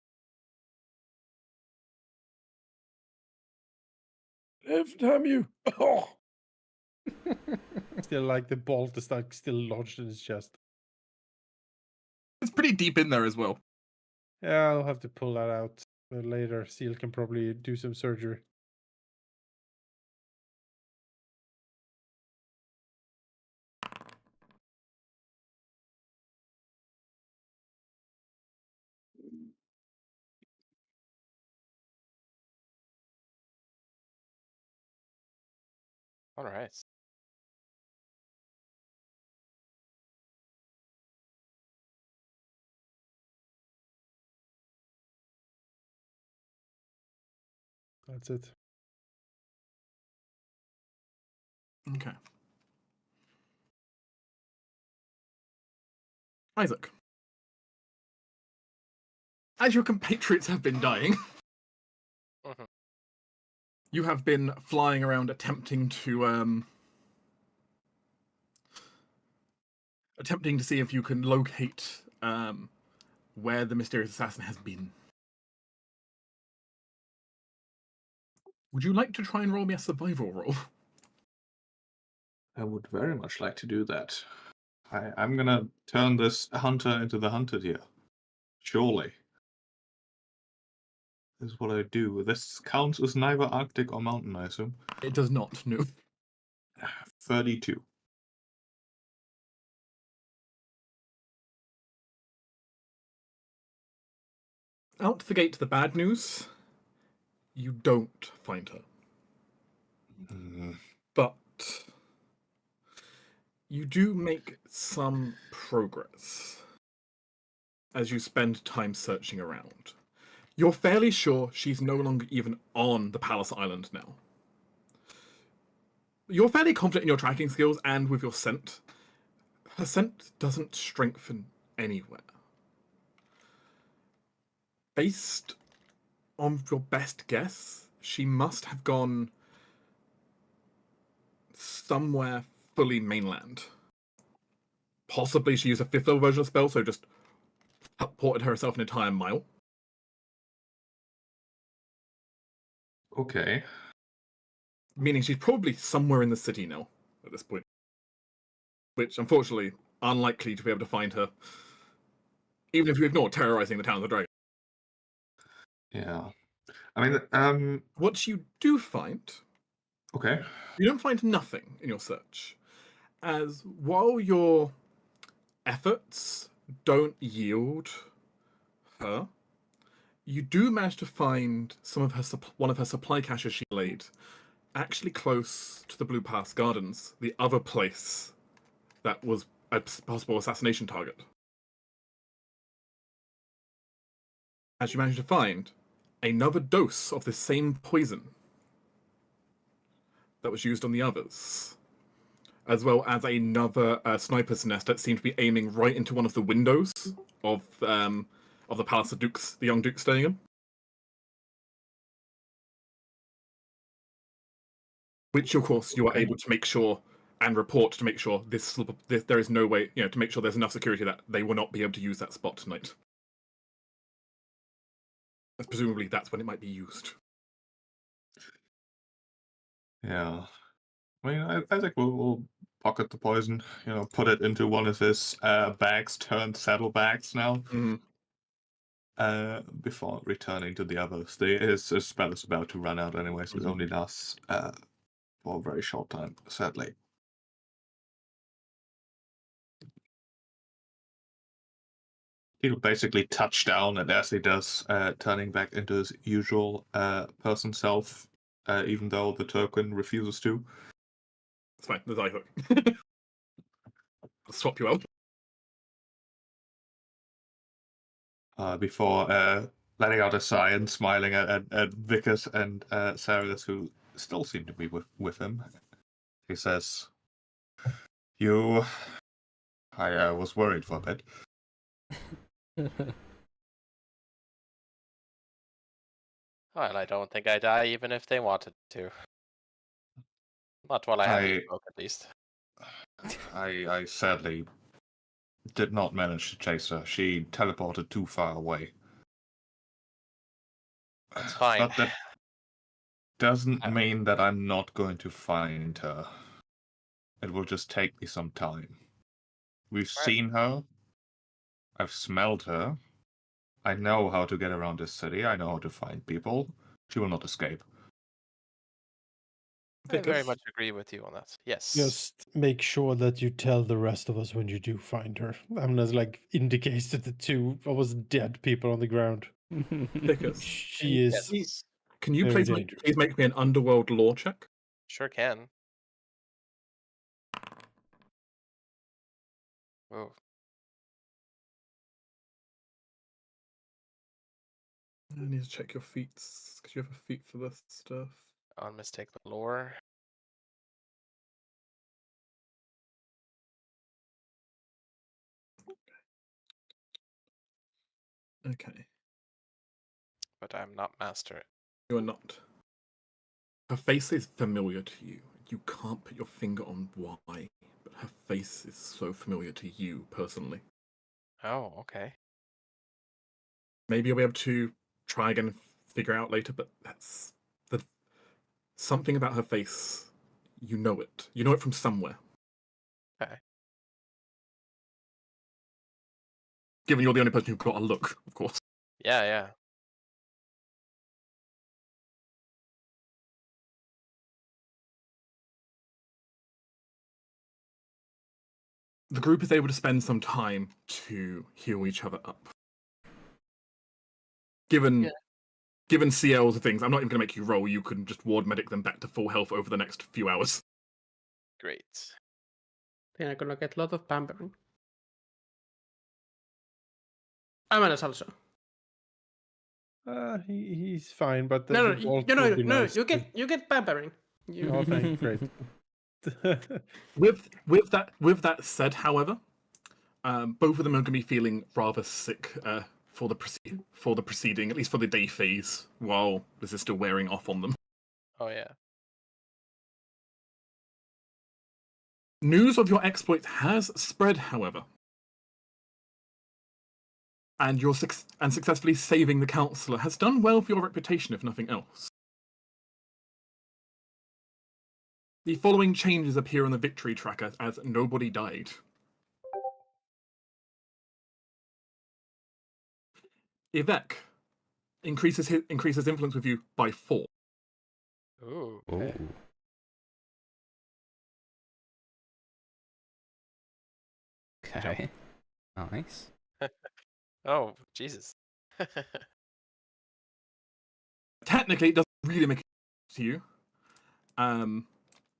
Damn you! Oh. Still, like the bolt is like still lodged in his chest. It's pretty deep in there as well. Yeah, I'll have to pull that out later. Seal can probably do some surgery. All right. That's it. Okay. Isaac. As your compatriots have been dying, Mhm. you have been flying around attempting to see if you can locate where the mysterious assassin has been. Would you like to try and roll me a survival roll? I would very much like to do that. I'm gonna turn this hunter into the hunted here. Surely. This is what I do. This counts as neither Arctic or mountain, I assume. It does not, no. 32. Out the gate, the bad news. You don't find her. Mm, But you do make some progress as you spend time searching around. You're fairly sure she's no longer even on the Palace Island now. You're fairly confident in your tracking skills and with your scent. Her scent doesn't strengthen anywhere. Based on your best guess, she must have gone somewhere fully mainland. Possibly she used a 5th level version of spell, so just ported herself an entire mile. okay. Meaning she's probably somewhere in the city now at this point. Which, unfortunately, unlikely to be able to find her. Even if you ignore terrorizing the town of the dragon. Yeah. I mean, What you do find, okay. you don't find nothing in your search. As while your efforts don't yield her, you do manage to find some of her one of her supply caches she laid actually close to the Blue Pass Gardens, the other place that was a possible assassination target. As you manage to find another dose of the same poison that was used on the others, as well as another sniper's nest that seemed to be aiming right into one of the windows of the palace of Dukes, the young Duke staying in. Which, of course, you are able to make sure and report to make sure this there is no way, to make sure there's enough security that they will not be able to use that spot tonight. As presumably that's when it might be used. Yeah. I mean, I think we'll pocket the poison, put it into one of his bags turned saddlebags now, Mm. before returning to the others. His spell is about to run out anyway, so it only lasts for a very short time, sadly. He'll basically touch down, and as he does, turning back into his usual person self, even though the Turquin refuses to. It's fine. There's eye hook. I'll swap you out. Before letting out a sigh and smiling at Vickers and Sarahs, who still seem to be with him. He says, I was worried for a bit. Well, I don't think I die even if they wanted to. Not while I have you both, at least. I sadly did not manage to chase her. She teleported too far away. That's fine. But that doesn't mean that I'm not going to find her. It will just take me some time. We've seen her. I've smelled her. I know how to get around this city. I know how to find people. She will not escape. I very much agree with you on that. Yes. Just make sure that you tell the rest of us when you do find her. Amna's indicates to the two almost dead people on the ground. Vickers. She is. Yes. Can you Very please make me an underworld lore check? Sure can. Oh. I need to check your feats, because you have a feat for this stuff. On mistake the lore. Okay. But I'm not master. You are not. Her face is familiar to you. You can't put your finger on why, but her face is so familiar to you personally. Oh, okay. Maybe you'll be able to try again and figure out later, but that's something about her face. You know it. You know it from somewhere. Okay. Given you're the only person who's got a look, of course. Yeah, yeah. The group is able to spend some time to heal each other up. Given CLs and things, I'm not even going to make you roll. You can just ward medic them back to full health over the next few hours. Great. Then I'm gonna get a lot of pampering. Amanas also. He's fine, but the No, vault would be nice you to- get pampering. You... Oh, thank great. With that said, however, both of them are going to be feeling rather sick for the proceeding, at least for the day phase, while this is still wearing off on them. Oh, yeah. News of your exploits has spread, however, and successfully saving the counselor has done well for your reputation, if nothing else. The following changes appear on the victory tracker as nobody died. Ivek increases influence with you by 4. Ooh. Okay. Ooh. Okay. Nice. Oh, Jesus. Technically, it doesn't really make a difference to you.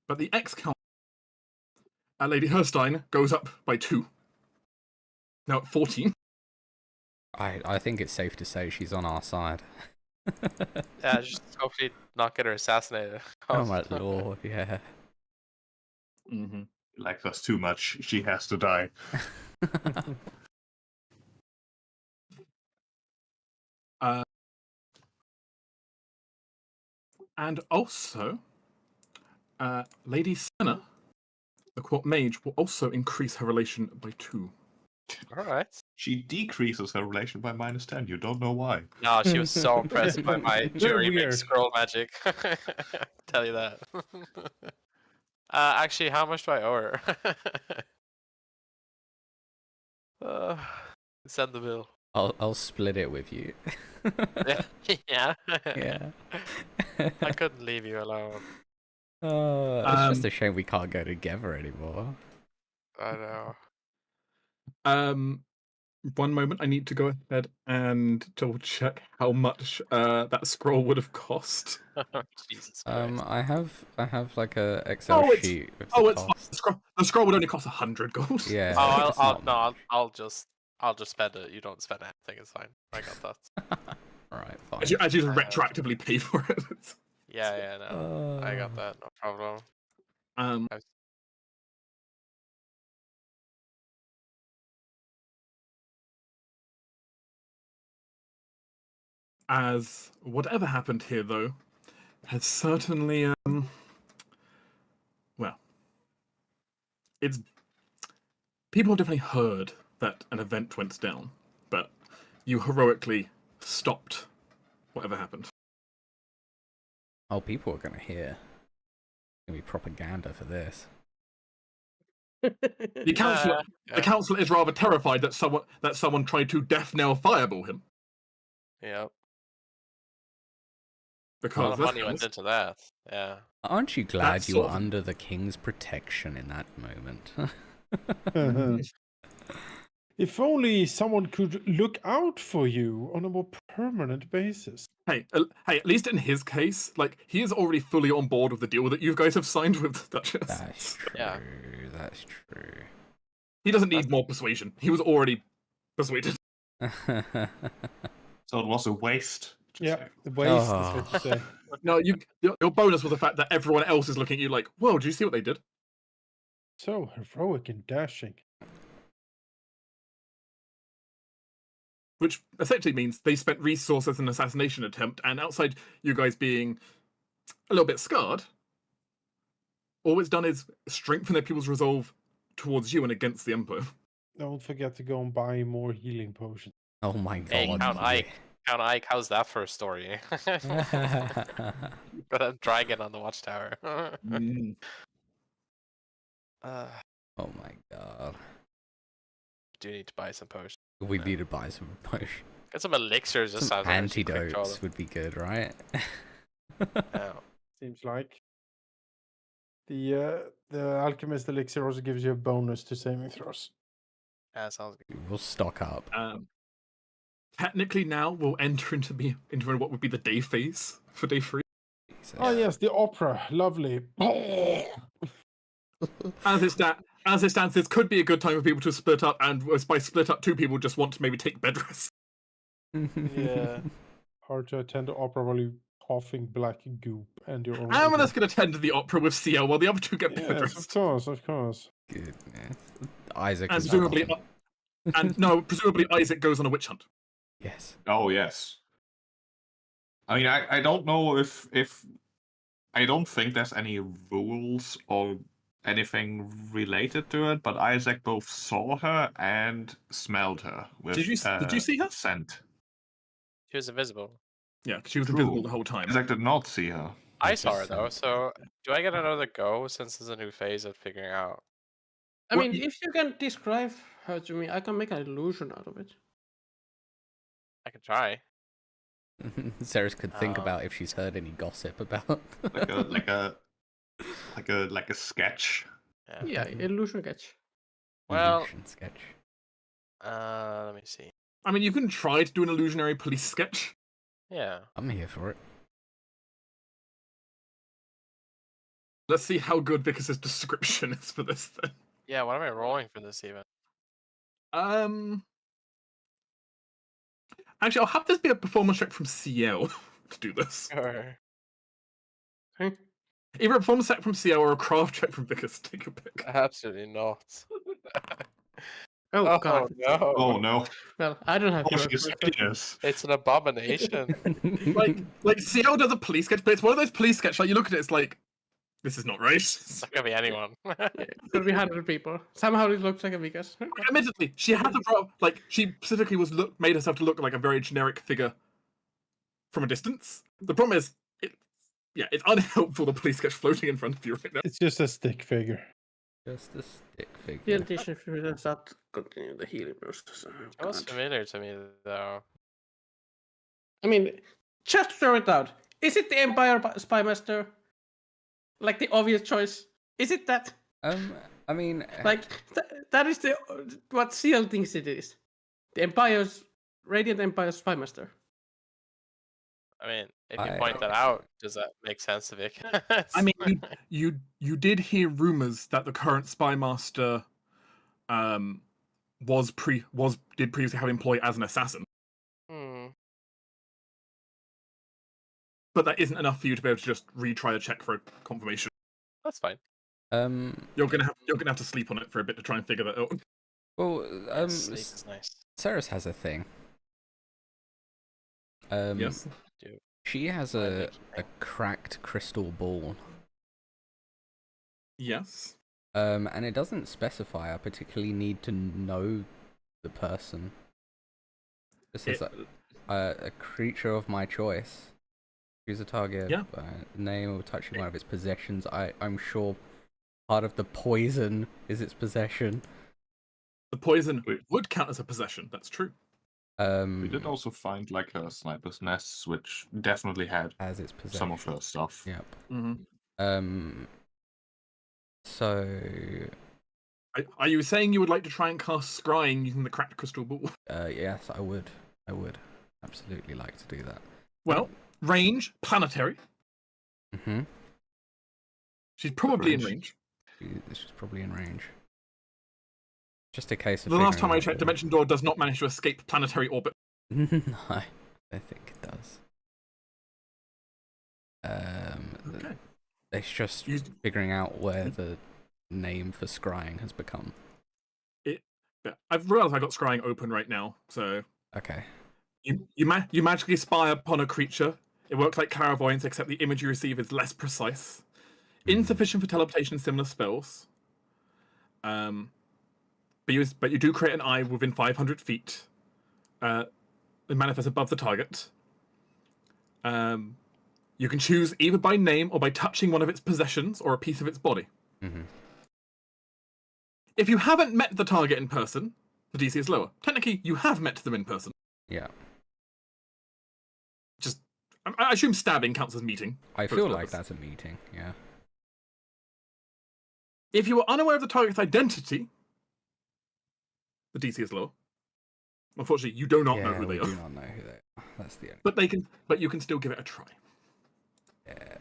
But the X count at Lady Herstein goes up by 2. Now at 14. I think it's safe to say she's on our side. Yeah, just hopefully not get her assassinated. Oh my lord, yeah. Mm-hmm. He likes us too much. She has to die. And also, Lady Senna, the court mage, will also increase her relation by 2. All right. She decreases her relation by -10. You don't know why. No, she was so impressed by my Very jury weird. mix scroll magic. Tell you that. Actually, how much do I owe her? Send the bill. I'll split it with you. Yeah. Yeah. I couldn't leave you alone. It's just a shame we can't go together anymore. I know. One moment, I need to go ahead and double check how much that scroll would have cost. Jesus Christ. I have like a Excel it's- sheet with Oh, the it's fine. cost. The scroll would only cost 100 gold. Yeah. Oh, it's not much. I'll just spend it. You don't spend anything. It's fine. I got that. Alright, fine. As you just retroactively pay for it. Yeah, no. I got that. No problem. Um, as whatever happened here, though, has certainly well, it's people have definitely heard that an event went down, but you heroically stopped whatever happened. Oh, people are gonna hear. Gonna be propaganda for this. The council, the council is rather terrified that someone tried to death knell fireball him. Yep. A Because lot of let's money be went honest, into that. Yeah. Aren't you glad That's you were sort of- under the king's protection in that moment? If only someone could look out for you on a more permanent basis. hey, at least in his case, like he is already fully on board with the deal that you guys have signed with Duchess. That's true. Yeah. That's true. He doesn't need more persuasion. He was already persuaded. So it was a waste. to Yeah, say. the waste is what you say. No, your bonus was the fact that everyone else is looking at you like, whoa, did you see what they did? So heroic and dashing. Which essentially means they spent resources in an assassination attempt, and outside you guys being a little bit scarred, all it's done is strengthen their people's resolve towards you and against the Empire. Don't forget to go and buy more healing potions. Oh my god. Hey, Count yeah. Ike. Count Ike, how's that for a story? Got a dragon on the watchtower. Mm. Oh my god. Do need to buy some potions. We need to buy some potions. Get some elixirs. Just Some sounds like I should quick draw antidotes them. would be good, right? Yeah. Seems like. The alchemist elixir also gives you a bonus to saving throws. Yeah, sounds good. We'll stock up. Technically, now we'll enter into what would be the day phase for day 3. Jesus. Oh yes, the opera, lovely. As it stands, this could be a good time for people to split up, and by split up, 2 people just want to maybe take bed rest. Yeah. Hard to attend the opera while you coughing black goop and your own. I'm just going to attend to the opera with CL while the other 2 get bed Yes, rest. of course, of course. Goodness. Isaac And is presumably, awesome. presumably Isaac goes on a witch hunt. Yes. Oh yes. I mean, I don't know if I don't think there's any rules or anything related to it, but Isaac both saw her and smelled her with Did you see her? scent. She was invisible. Yeah, 'cause she was True. invisible the whole time. Isaac did not see her. I With saw the her though, scent. so do I get another go since there's a new phase of figuring out? I Well, mean, if you can describe her to me, I can make an illusion out of it. I can try. Ceres could think Um, about if she's heard any gossip about. like a sketch. Yeah. Yeah, illusion catch. Well, Illusion sketch. let me see. I mean, you can try to do an illusionary police sketch. Yeah. I'm here for it. Let's see how good Vicus's description is for this thing. Yeah, what am I rolling for this even? Actually, I'll have this be a performance check from CL to do this. Sure. Either a performance check from CL or a craft check from Vicus. Take your pick. Absolutely not. Oh, god. No. Oh no! Well, I don't have Oh, to. she's serious. It's an abomination. Like CL does a police sketch, but it's one of those police sketches. Like you look at it, it's like, this is not right. It's not gonna be anyone. Could be 100 people. Somehow it looks like a Vikas. Admittedly, she had to draw like she specifically made herself to look like a very generic figure from a distance. The problem is, Yeah, it's unhelpful the police sketch floating in front of you right now. It's just a stick figure. Just a stick The figure. addition does not continue the healing process. Oh, It was God. familiar to me though. I mean, just throw it out. Is it the Empire Spymaster? Like the obvious choice? Is it that? I mean, Like that is the what CL thinks it is. The Empire's Radiant Empire Spymaster. I mean, if you I- point that out, does that make sense, Vic? I mean, you did hear rumors that the current spy master did previously have employed as an assassin, Hmm. but that isn't enough for you to be able to just retry a check for a confirmation. That's fine. You're gonna have to sleep on it for a bit to try and figure that out. well, Sleep is nice. Ceres has a thing. Yes. She has a cracked crystal ball. Yes. And it doesn't specify. I particularly need to know the person. It says a creature of my choice. Choose a target by name or touching one of its possessions. I'm sure part of the poison is its possession. The poison would count as a possession. That's true. We did also find like a sniper's nest, which definitely had as its possession. some of her stuff. Yep. Mm-hmm. So. Are you saying you would like to try and cast scrying using the cracked crystal ball? Yes, I would. I would absolutely like to do that. Well, range, planetary. Mm-hmm. She's probably in range. She's probably in range. Just a case of the last time I figuring checked, out Dimension Door does not manage to escape planetary orbit. No, I think it does. Okay. It's just figuring out where the name for scrying has become. I've realised I got scrying open right now, so Okay. You magically spy upon a creature. It works like clairvoyance, except the image you receive is less precise. Insufficient for teleportation and similar spells. But you do create an eye within 500 feet. It manifests above the target. You can choose either by name or by touching one of its possessions or a piece of its body. Mm-hmm. If you haven't met the target in person, the DC is lower. Technically, you have met them in person. Yeah. I assume stabbing counts as meeting. I feel like that's a meeting, yeah. If you are unaware of the target's identity, the DC is lower. Unfortunately, you do not know who they are. do not know who they are. That's the only. But you can still give it a try. Yeah.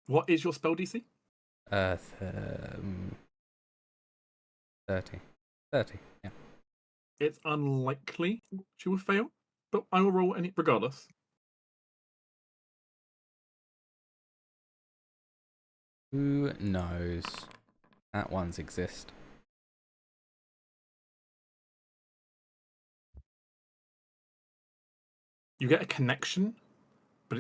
What is your spell DC? 30. 30, yeah. It's unlikely she will fail, but I will roll any regardless. Who knows? That ones exist. You get a connection, but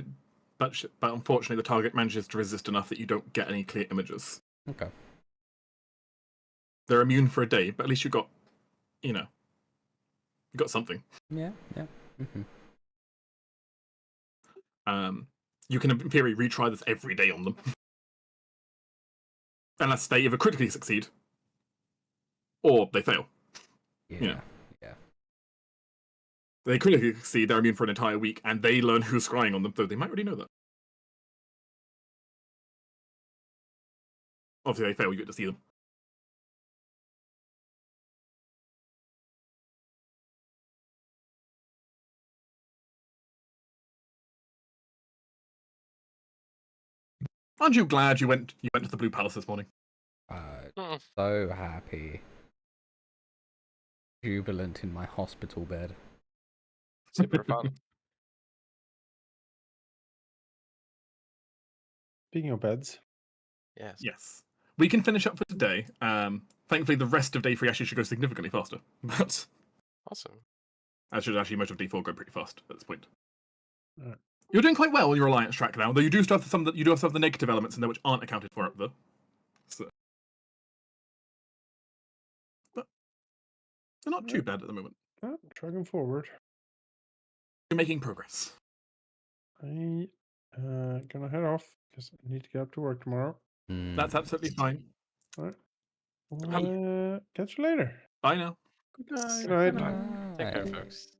unfortunately the target manages to resist enough that you don't get any clear images. Okay. They're immune for a day, but at least you got something. Yeah. Mm-hmm. You can in theory retry this every day on them. Unless they either critically succeed or they fail. Yeah. They critically succeed, they're immune for an entire week, and they learn who's scrying on them, though they might already know that. Obviously, they fail, you get to see them. Aren't you glad you went to the Blue Palace this morning? So happy. Jubilant in my hospital bed. Super fun. Speaking of beds. Yes. We can finish up for today. Thankfully, the rest of day 3 actually should go significantly faster. But Awesome. as should actually most of day 4 go pretty fast at this point. Right. You're doing quite well on your alliance track now, though you do still have some of the negative elements in there which aren't accounted for up there. So, but they're not too bad at the moment. Trucking forward. You're making progress. I Gonna head off because I need to get up to work tomorrow. That's absolutely fine. All right. We'll, catch you later. Bye now. Good night. Good night. Bye. Take care, Right. folks.